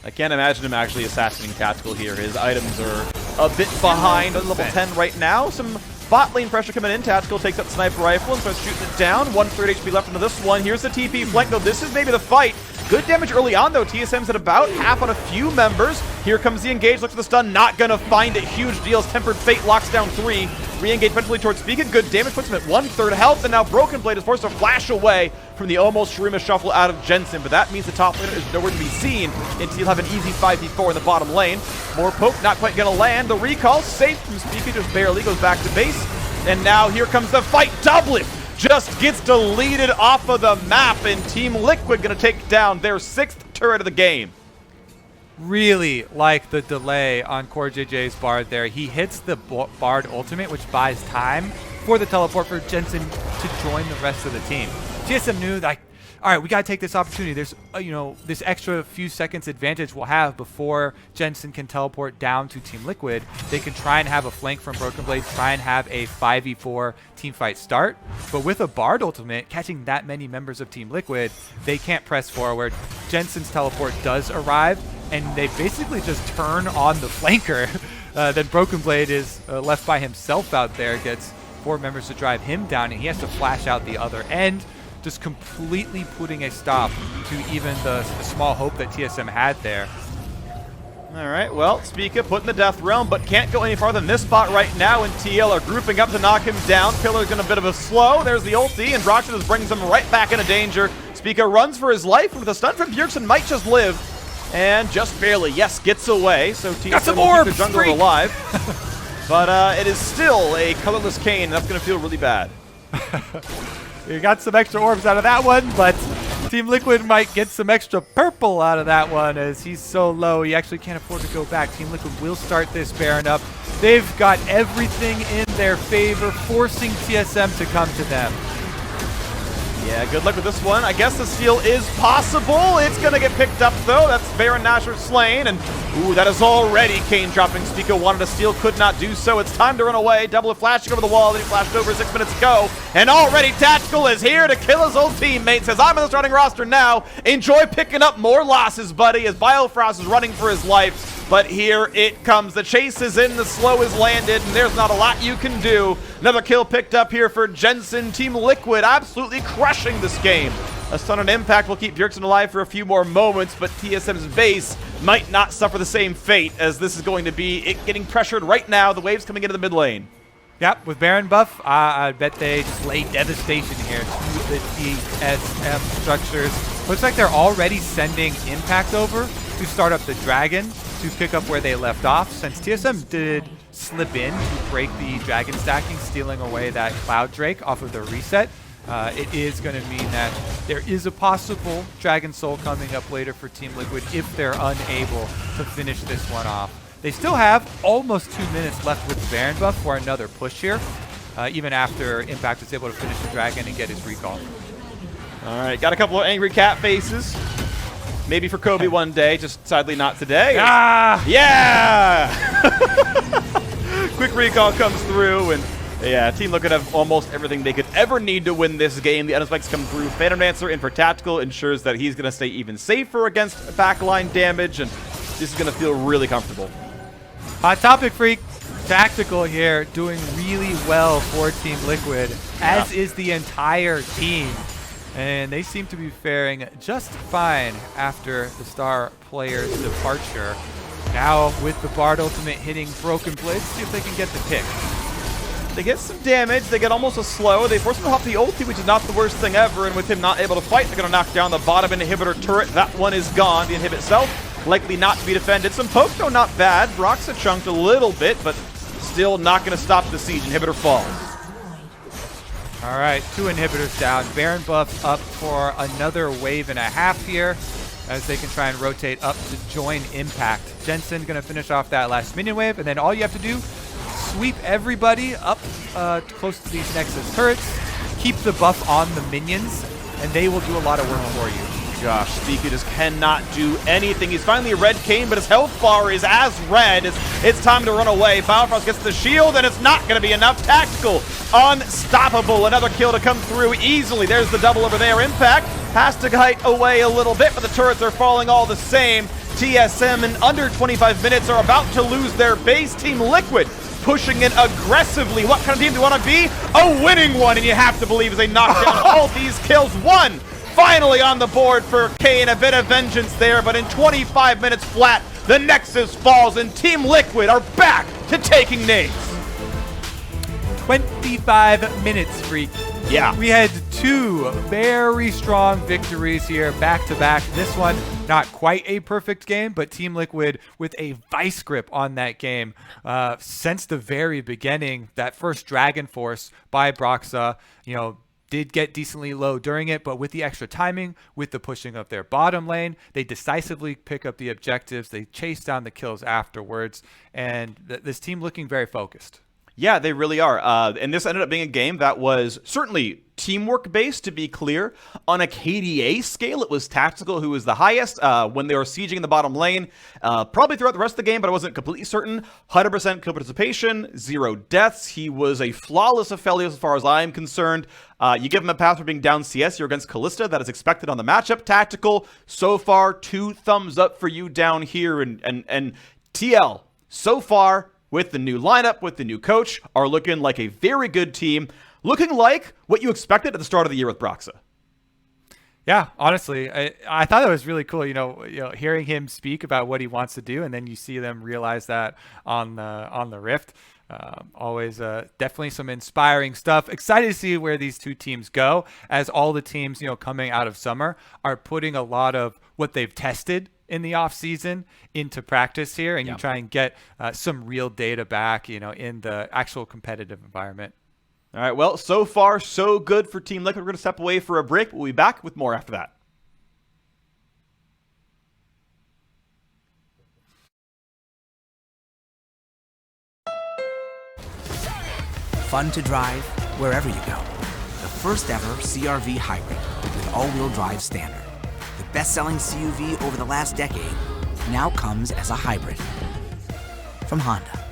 I can't imagine him actually assassinating Tactical here. His items are a bit behind on level 10 right now. Some bot lane pressure coming in. Tactical takes up the sniper rifle and starts shooting it down. 1/3 HP left into this one. Here's the TP flank, though. This is maybe the fight. Good damage early on, though. TSM's at about half on a few members. Here comes the engage. Looks for the stun. Not going to find it. Huge deals. Tempered Fate locks down 3. Re-engage eventually towards Spica. Good damage. Puts him at 1/3 health. And now Broken Blade is forced to flash away from the almost Shurima shuffle out of Jensen. But that means the top laner is nowhere to be seen until you'll have an easy 5v4 in the bottom lane. More poke. Not quite going to land. The recall safe from Spica. Just barely goes back to base. And now here comes the fight. Doublelift just gets deleted off of the map, and Team Liquid going to take down their 6th turret of the game. Really like the delay on CoreJJ's Bard there. He hits the Bard ultimate, which buys time for the teleport for Jensen to join the rest of the team. TSM knew, like, all right, we got to take this opportunity. There's, you know, this extra few seconds advantage we'll have before Jensen can teleport down to Team Liquid. They can try and have a flank from Broken Blade, try and have a 5v4 team fight start. But with a Bard ultimate, catching that many members of Team Liquid, they can't press forward. Jensen's teleport does arrive, and they basically just turn on the flanker. Then Broken Blade is left by himself out there, gets 4 members to drive him down, and he has to flash out the other end, just completely putting a stop to even the small hope that TSM had there. All right, well, Spica put in the death realm, but can't go any farther than this spot right now, and TL are grouping up to knock him down. Pillar's in a bit of a slow. There's the ulti, and Broxah just brings him right back into danger. Spica runs for his life, and with a stun from Bjergsen, might just live. And just barely, yes, gets away, so TSM will keep the jungle alive. But it is still a colorless Kayn, and that's going to feel really bad. You got some extra orbs out of that one, but Team Liquid might get some extra purple out of that one as he's so low he actually can't afford to go back. Team Liquid will start this Baron up. They've got everything in their favor, forcing TSM to come to them. Yeah, good luck with this one. I guess the steal is possible. It's going to get picked up, though. That's Baron Nashor slain. And, ooh, that is already Kayn dropping. Spica wanted to steal, could not do so. It's time to run away. Double flashing over the wall. Then he flashed over 6 minutes ago. And already Tactical is here to kill his old teammate. Says, I'm in the starting roster now. Enjoy picking up more losses, buddy, as Biofrost is running for his life. But here it comes. The chase is in, the slow is landed, and there's not a lot you can do. Another kill picked up here for Jensen. Team Liquid absolutely crushing this game. A stun and impact will keep Bjergsen alive for a few more moments, but TSM's base might not suffer the same fate, as this is going to be it getting pressured right now. The wave's coming into the mid lane. Yep, with Baron buff, I bet they just lay devastation here to the TSM structures. Looks like they're already sending impact over to start up the dragon to pick up where they left off, since TSM did slip in to break the dragon stacking, stealing away that Cloud Drake off of the reset. It is going to mean that there is a possible Dragon Soul coming up later for Team Liquid if they're unable to finish this one off. They still have almost 2 minutes left with the Baron buff for another push here, even after Impact is able to finish the dragon and get his recall. All right, got a couple of angry cat faces. Maybe for Kobe one day, just sadly not today. Ah! Yeah! Quick recall comes through, and yeah, Team Liquid have almost everything they could ever need to win this game. The Spikes come through. Phantom Dancer in for Tactical ensures that he's going to stay even safer against backline damage, and this is going to feel really comfortable. Hot topic, Freak. Tactical here doing really well for Team Liquid, as is the entire team. And they seem to be faring just fine after the star player's departure. Now with the Bard ultimate hitting Broken Blade, see if they can get the pick. They get some damage. They get almost a slow. They force him to hop the ulti, which is not the worst thing ever. And with him not able to fight, they're going to knock down the bottom inhibitor turret. That one is gone. The inhib itself likely not to be defended. Some poke, though, not bad. Broxah chunked a little bit, but still not going to stop the siege. Inhibitor falls. All right, 2 inhibitors down. Baron buff up for another wave and a half here as they can try and rotate up to join Impact. Jensen going to finish off that last minion wave, and then all you have to do, sweep everybody up close to these Nexus turrets, keep the buff on the minions, and they will do a lot of work for you. Gosh, Spica just cannot do anything. He's finally a red Kayn, but his health bar is as red. It's time to run away. Biofrost gets the shield, and it's not going to be enough. Tactical, unstoppable. Another kill to come through easily. There's the double over there. Impact has to kite away a little bit, but the turrets are falling all the same. TSM in under 25 minutes are about to lose their base. Team Liquid pushing it aggressively. What kind of team do you want to be? A winning one, and you have to believe as they knock down all these kills. One finally on the board for Kayn. A bit of vengeance there, but in 25 minutes flat, the Nexus falls, and Team Liquid are back to taking nades. 25 minutes, Freak. Yeah. We had 2 very strong victories here back to back. This one, not quite a perfect game, but Team Liquid with a vice grip on that game. Since the very beginning, that first Dragon Force by Broxah, did get decently low during it, but with the extra timing, with the pushing of their bottom lane, they decisively pick up the objectives. They chase down the kills afterwards, and this team looking very focused. Yeah, they really are. And this ended up being a game that was certainly teamwork-based, to be clear. On a KDA scale, it was Tactical who was the highest when they were sieging the bottom lane. Probably throughout the rest of the game, but I wasn't completely certain. 100% kill participation, 0 deaths. He was a flawless Aphelios as far as I'm concerned. You give him a path for being down CS. You're against Kalista. That is expected on the matchup. Tactical, so far, 2 thumbs up for you down here. And TL, so far, with the new lineup, with the new coach, are looking like a very good team. Looking like what you expected at the start of the year with Broxah. Yeah, honestly, I thought it was really cool, hearing him speak about what he wants to do, and then you see them realize that on the Rift. Always definitely some inspiring stuff. Excited to see where these 2 teams go, as all the teams, coming out of summer are putting a lot of what they've tested in the off season into practice here, and you try and get some real data back, in the actual competitive environment. All right, well, so far, so good for Team Liquid. We're going to step away for a break. We'll be back with more after that. Fun to drive wherever you go. The first ever CR-V hybrid with all-wheel drive standard. The best-selling CUV over the last decade now comes as a hybrid from Honda.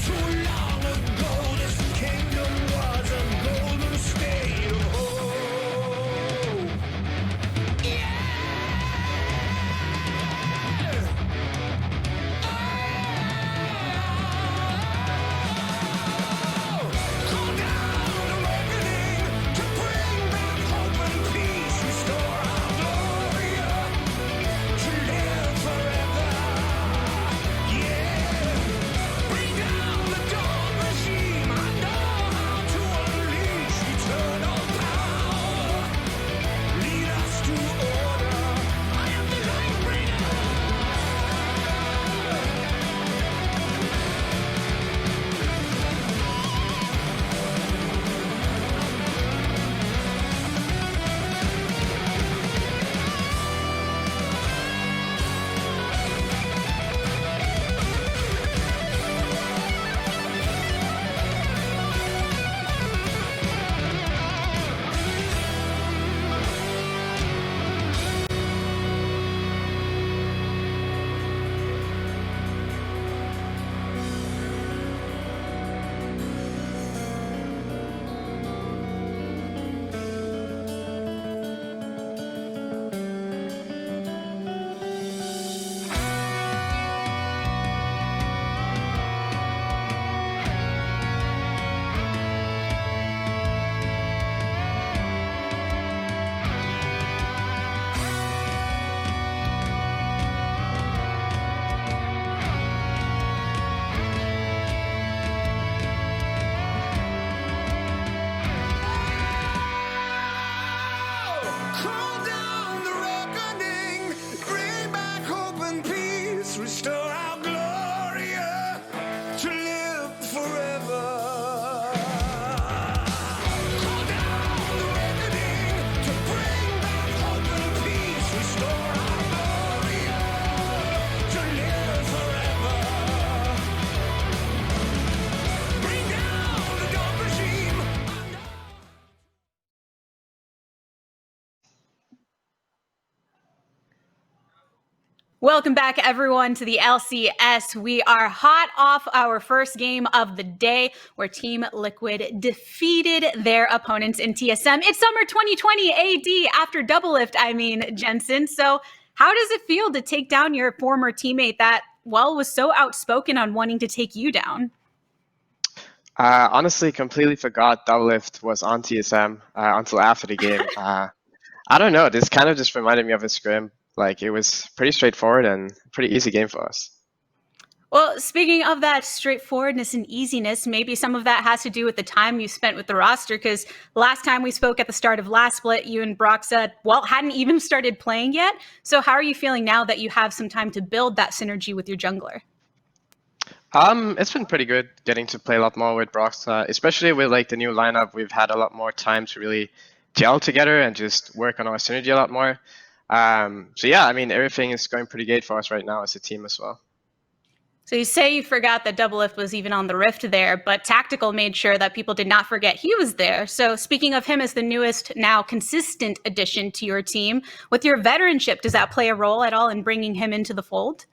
Too peace, restore our glory to live forever. Call down the reckoning to bring back hope and peace, restore our glory to live forever. Bring down the dark regime. Welcome back, everyone, to the LCS. We are hot off our first game of the day where Team Liquid defeated their opponents in TSM. It's summer 2020 AD after Doublelift, Jensen. So how does it feel to take down your former teammate that, well, was so outspoken on wanting to take you down? Honestly, completely forgot Doublelift was on TSM until after the game. I don't know. This kind of just reminded me of a scrim. Like, it was pretty straightforward and pretty easy game for us. Well, speaking of that straightforwardness and easiness, maybe some of that has to do with the time you spent with the roster, because last time we spoke at the start of last split, you and Broxah, hadn't even started playing yet. So how are you feeling now that you have some time to build that synergy with your jungler? It's been pretty good getting to play a lot more with Broxah, especially with like the new lineup. We've had a lot more time to really gel together and just work on our synergy a lot more. So yeah, everything is going pretty great for us right now as a team as well. So you say you forgot that Doublelift was even on the Rift there, but Tactical made sure that people did not forget he was there. So speaking of him as the newest, now consistent addition to your team, with your veteranship, does that play a role at all in bringing him into the fold?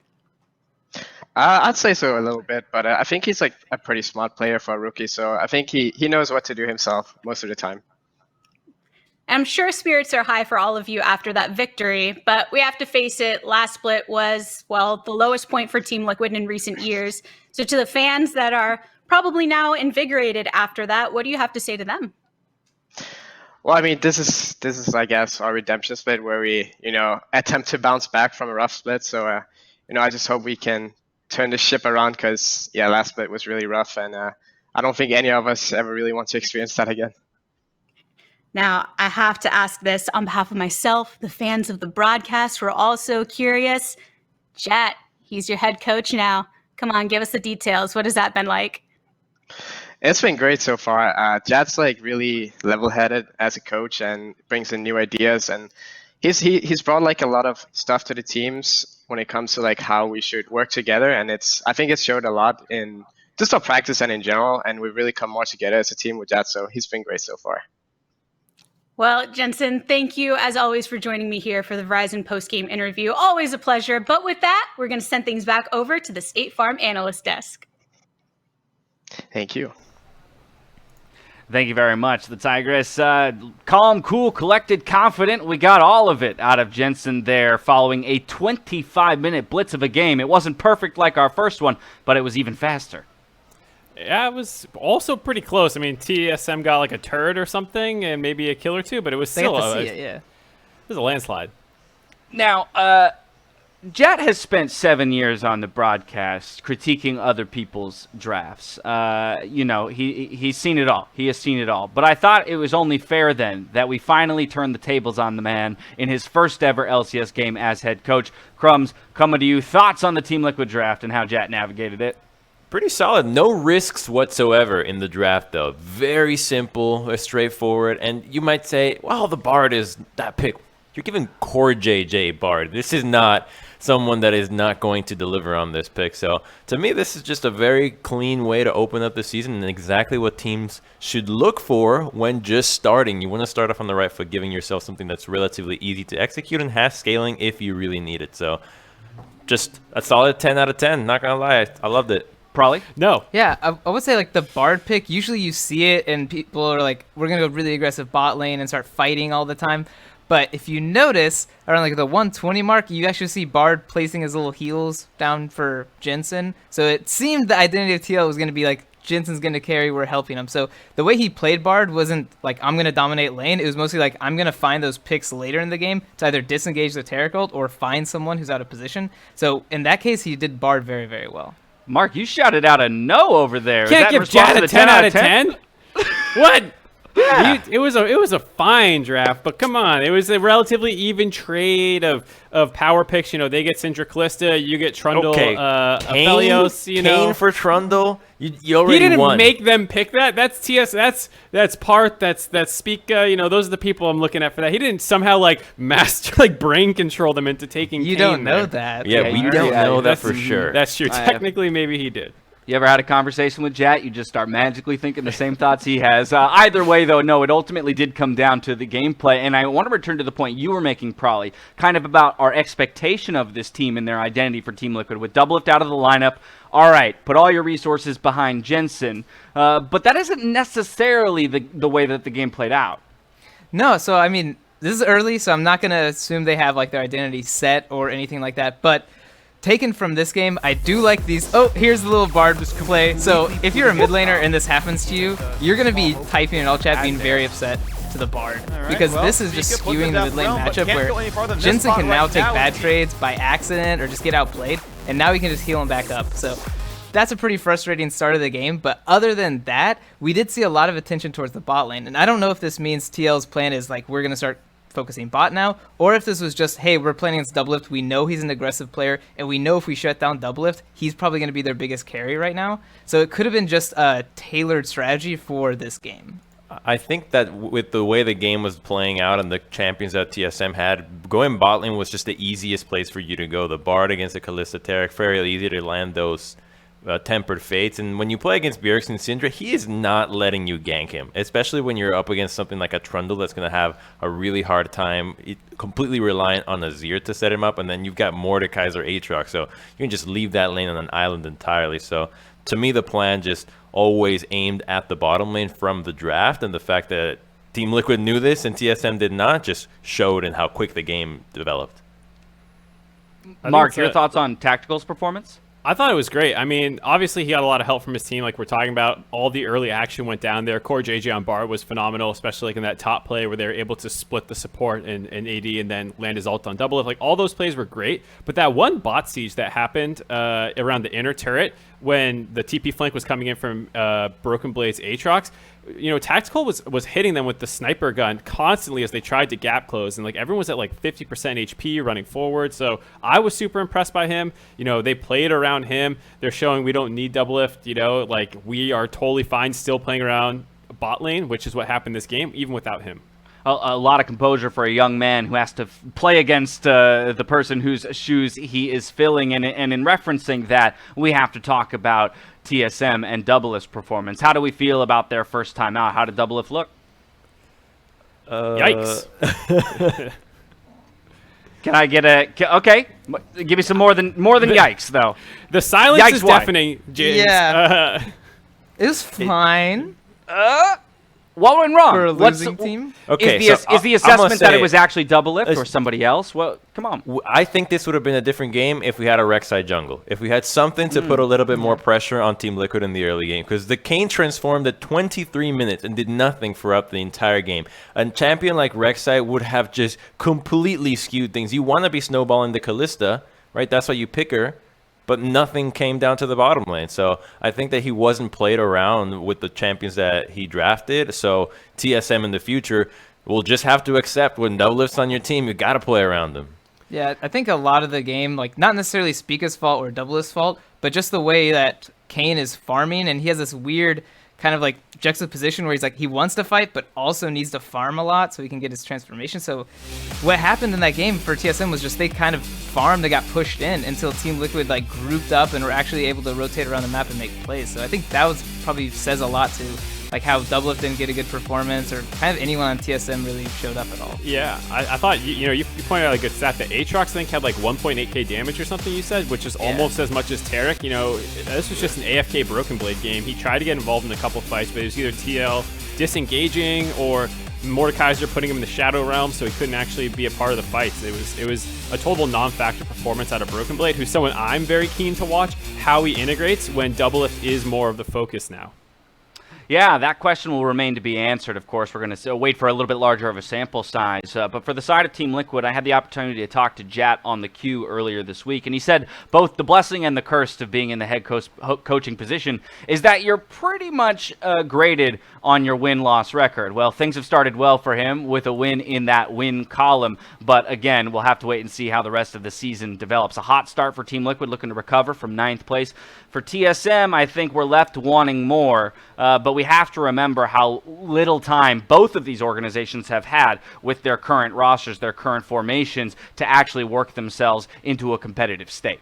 I'd say so a little bit, but I think he's like a pretty smart player for a rookie. So I think he knows what to do himself most of the time. I'm sure spirits are high for all of you after that victory, but we have to face it, last split was, the lowest point for Team Liquid in recent years. So to the fans that are probably now invigorated after that, what do you have to say to them? Well, this is I guess our redemption split where we, attempt to bounce back from a rough split. So, I just hope we can turn the ship around because, last split was really rough, and I don't think any of us ever really want to experience that again. Now, I have to ask this on behalf of myself, the fans of the broadcast who are also curious. Jet, he's your head coach now. Come on, give us the details. What has that been like? It's been great so far. Jet's like really level-headed as a coach and brings in new ideas, and he's brought like a lot of stuff to the teams when it comes to like how we should work together, and I think it's showed a lot in just our practice and in general, and we've really come more together as a team with Jet, so he's been great so far. Well, Jensen, thank you as always for joining me here for the Verizon post-game interview. Always a pleasure. But with that, we're going to send things back over to the State Farm analyst desk. Thank you. Thank you very much. The Tigress, calm, cool, collected, confident. We got all of it out of Jensen there following a 25-minute blitz of a game. It wasn't perfect like our first one, but it was even faster. Yeah, it was also pretty close. TSM got like a turret or something and maybe a kill or two, but it was still it was a landslide. Now, Jet has spent 7 years on the broadcast critiquing other people's drafts. He's seen it all. He has seen it all. But I thought it was only fair then that we finally turned the tables on the man in his first ever LCS game as head coach. Crumbs, coming to you. Thoughts on the Team Liquid draft and how Jet navigated it? Pretty solid. No risks whatsoever in the draft, though. Very simple, straightforward. And you might say, well, the Bard is that pick. You're giving CoreJJ Bard. This is not someone that is not going to deliver on this pick. So to me, this is just a very clean way to open up the season and exactly what teams should look for when just starting. You want to start off on the right foot, giving yourself something that's relatively easy to execute and has scaling if you really need it. So just a solid 10 out of 10. Not going to lie. I loved it. Probably. No. Yeah, I would say like the Bard pick, usually you see it and people are like, we're going to go really aggressive bot lane and start fighting all the time. But if you notice, around like the 120 mark, you actually see Bard placing his little heals down for Jensen. So it seemed the identity of TL was going to be like, Jensen's going to carry, we're helping him. So the way he played Bard wasn't like, I'm going to dominate lane. It was mostly like, I'm going to find those picks later in the game to either disengage the Taric ult or find someone who's out of position. So in that case, he did Bard very, very well. Mark, you shouted out a no over there. Can't give Jet a 10 out of 10? What? It was a fine draft, but come on, it was a relatively even trade of power picks. You know, they get Syndra, Kalista, you get Trundle, Aphelios. You know, Kayn for Trundle. You already he didn't won. make them pick that. That's TS. That's Parth. That's Spica. You know, those are the people I'm looking at for that. He didn't somehow brain control them into taking. You Kayn don't know there. that. Yeah, we don't know that for sure. That's true. Technically, maybe he did. You ever had a conversation with Jat? You just start magically thinking the same thoughts he has. Either way, though, no, it ultimately did come down to the gameplay. And I want to return to the point you were making, Prolly, kind of about our expectation of this team and their identity for Team Liquid. With Doublelift out of the lineup, all right, put all your resources behind Jensen. But that isn't necessarily the way that the game played out. No, so I mean, this is early, so I'm not going to assume they have like their identity set or anything like that. But taken from this game, I do like these. Oh, here's the little Bard play. So if you're a mid laner and this happens to you, you're going to be typing in all chat being very upset to the Bard. Because this is just skewing the mid lane matchup where Jensen can now take bad trades by accident or just get outplayed. And now he can just heal him back up. So that's a pretty frustrating start of the game. But other than that, we did see a lot of attention towards the bot lane. And I don't know if this means TL's plan is like, we're going to start focusing bot now, or if this was just, hey, we're playing against Doublelift, we know he's an aggressive player, and we know if we shut down Doublelift, he's probably going to be their biggest carry right now. So it could have been just a tailored strategy for this game. I think that with the way the game was playing out and the champions that TSM had, going bot lane was just the easiest place for you to go. The Bard against the Kalista Taric, very easy to land those tempered fates. And when you play against Bjergsen Syndra, he is not letting you gank him, especially when you're up against something like a Trundle that's going to have a really hard time, completely reliant on Azir to set him up. And then you've got Mordekaiser, Aatrox, so you can just leave that lane on an island entirely. So to me, the plan just always aimed at the bottom lane from the draft, and the fact that Team Liquid knew this and TSM did not just showed in how quick the game developed. Mark, your thoughts on Tactical's performance? I thought it was great. I mean, obviously he got a lot of help from his team, like we're talking about. All the early action went down there. CoreJJ on Bard was phenomenal, especially like in that top play where they were able to split the support and AD and then land his ult on Doublelift. Like all those plays were great, but that one bot siege that happened around the inner turret when the TP flank was coming in from Broken Blade's Aatrox, you know, Tactical was hitting them with the sniper gun constantly as they tried to gap close, and like everyone was at like 50% HP running forward. So I was super impressed by him. You know, they played around him. They're showing we don't need Doublelift. You know, like we are totally fine still playing around bot lane, which is what happened this game, even without him. A lot of composure for a young man who has to play against the person whose shoes he is filling. And in referencing that, we have to talk about TSM and Doublelift's performance. How do we feel about their first time out? How did Doublelift look? Yikes. Can I get a... Okay. Give me some more than yikes, though. The silence Yikes, is why? deafening, James. Yeah. It was fine. What went wrong? For a losing team? Okay, is so the I'm gonna assessment that say- it was actually Doublelift or somebody else? Well, come on. I think this would have been a different game if we had a Rek'Sai jungle. If we had something to put a little bit more pressure on Team Liquid in the early game. Because the Kayn transformed at 23 minutes and did nothing for up the entire game. A champion like Rek'Sai would have just completely skewed things. You want to be snowballing the Kalista, right? That's why you pick her. But nothing came down to the bottom lane. So I think that he wasn't played around with the champions that he drafted. So TSM in the future will just have to accept when Doublelift's on your team, you got to play around them. Yeah, I think a lot of the game, like not necessarily Spica's fault or Doublelift's fault, but just the way that Kayn is farming, and he has this weird kind of like juxtaposition where he's like, he wants to fight, but also needs to farm a lot so he can get his transformation. So what happened in that game for TSM was just they kind of farmed, they got pushed in until Team Liquid like grouped up and were actually able to rotate around the map and make plays. So I think that was probably says a lot to like how Doublelift didn't get a good performance, or kind of anyone on TSM really showed up at all. Yeah, I thought, you pointed out a good stat that Aatrox, I think, had like 1.8k damage or something you said, which is almost as much as Taric. You know, this was just an AFK Broken Blade game. He tried to get involved in a couple fights, but it was either TL disengaging or Mordekaiser putting him in the Shadow Realm, so he couldn't actually be a part of the fights. It was a total non-factor performance out of Broken Blade, who's someone I'm very keen to watch how he integrates when Doublelift is more of the focus now. Yeah, that question will remain to be answered, of course. We're going to wait for a little bit larger of a sample size. But for the side of Team Liquid, I had the opportunity to talk to Jat on the queue earlier this week, and he said both the blessing and the curse of being in the head coaching position is that you're pretty much graded on your win-loss record. Well, things have started well for him with a win in that win column, but again, we'll have to wait and see how the rest of the season develops. A hot start for Team Liquid, looking to recover from 9th place. For TSM, I think we're left wanting more, but we have to remember how little time both of these organizations have had with their current rosters, their current formations, to actually work themselves into a competitive state.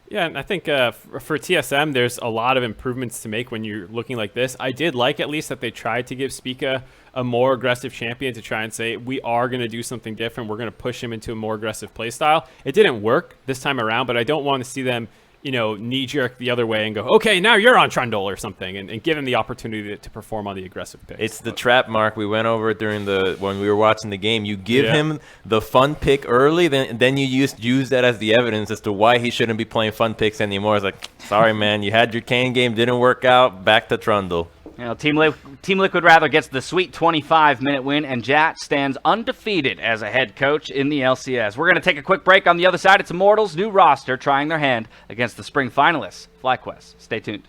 Yeah, and I think for TSM, there's a lot of improvements to make when you're looking like this. I did like at least that they tried to give Spica a more aggressive champion to try and say, we are going to do something different. We're going to push him into a more aggressive play style. It didn't work this time around, but I don't want to see them knee-jerk the other way and go, okay, now you're on Trundle or something, and give him the opportunity to perform on the aggressive pick. It's the trap, Mark. We went over it when we were watching the game. You give him the fun pick early, then you use that as the evidence as to why he shouldn't be playing fun picks anymore. It's like, sorry, man, you had your Kayn game, didn't work out, back to Trundle. Team Liquid rather gets the sweet 25-minute win, and Jat stands undefeated as a head coach in the LCS. We're going to take a quick break. On the other side, it's Immortals' new roster trying their hand against the spring finalists, FlyQuest. Stay tuned.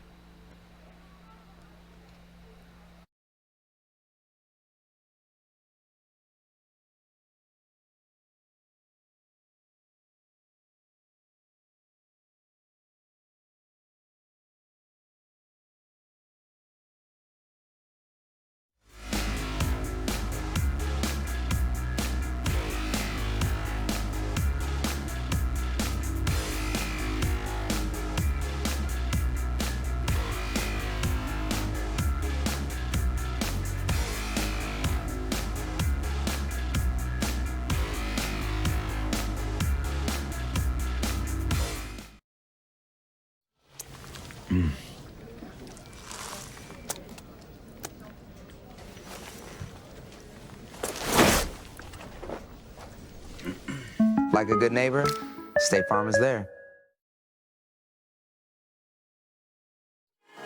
Like a good neighbor, State Farm is there.